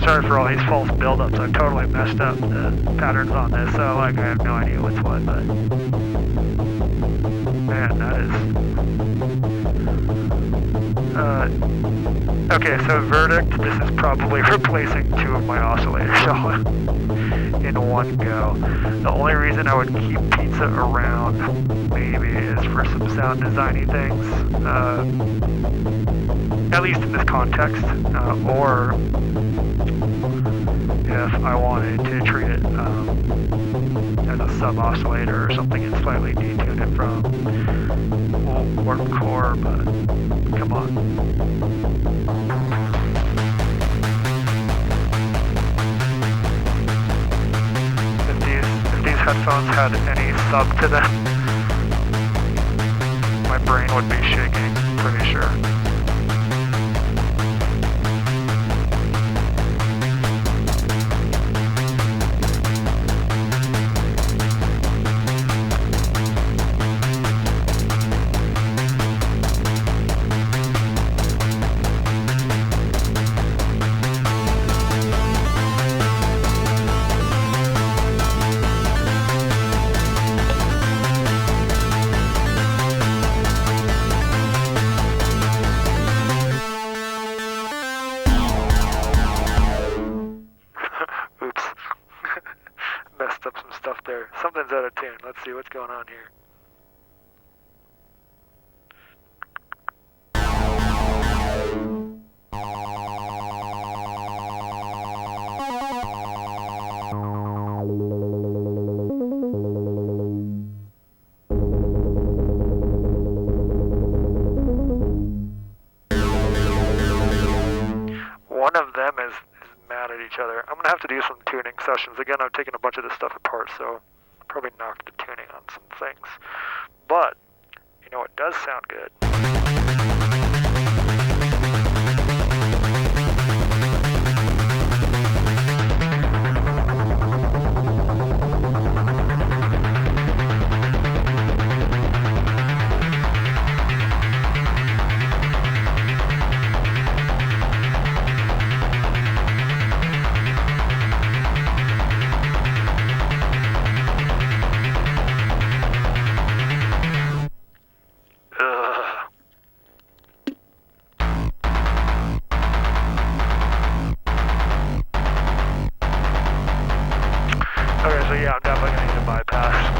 Sorry for all these false buildups. I've totally messed up the patterns on this, so like I have no idea what's what, but man, that is okay, so verdict, this is probably replacing 2 of my oscillators in one go. The only reason I would keep Pizza around maybe is for some sound designy things, at least in this context, or if I wanted to treat it as a sub-oscillator or something and slightly detune it from warp core, but come on. If these headphones had any sub to them, my brain would be shaking, pretty sure. Something's out of tune. Let's see what's going on here. One of them is mad at each other. I'm going to have to do some tuning sessions. Again, I'm taking a bunch of this stuff apart, so probably knock the tuning on some things. But, you know what does sound good? Okay, so yeah, I'm definitely gonna need a bypass.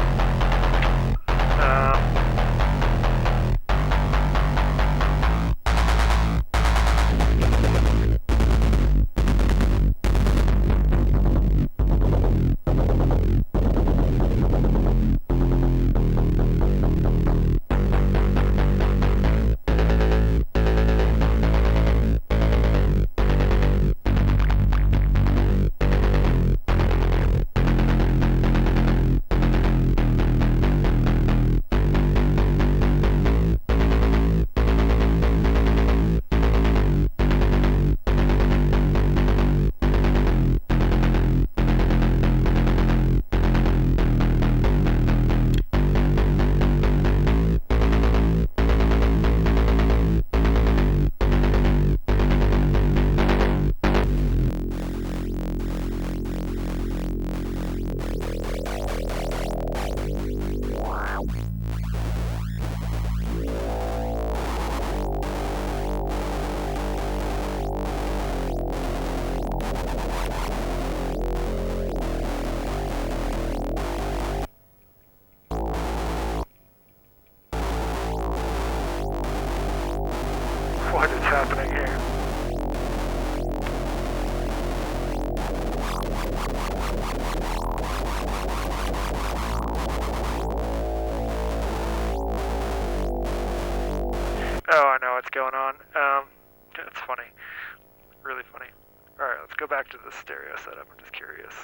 What is happening here? Oh, I know what's going on. It's funny. Really funny. Alright, let's go back to the stereo setup. I'm just curious.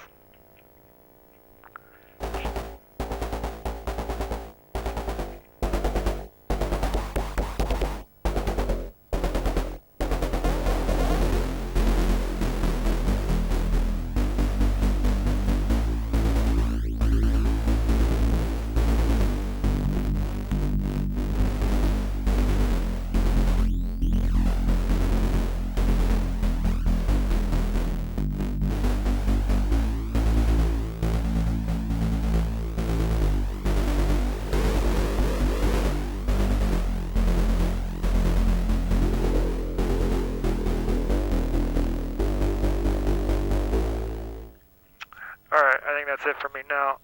Alright, I think that's it for me now.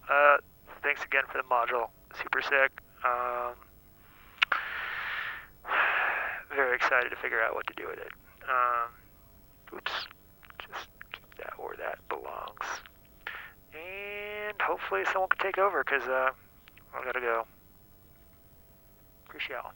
Thanks again for the module. Super sick. Very excited to figure out what to do with it. Oops. Just keep that where that belongs. And hopefully someone can take over, because I gotta go. Appreciate y'all.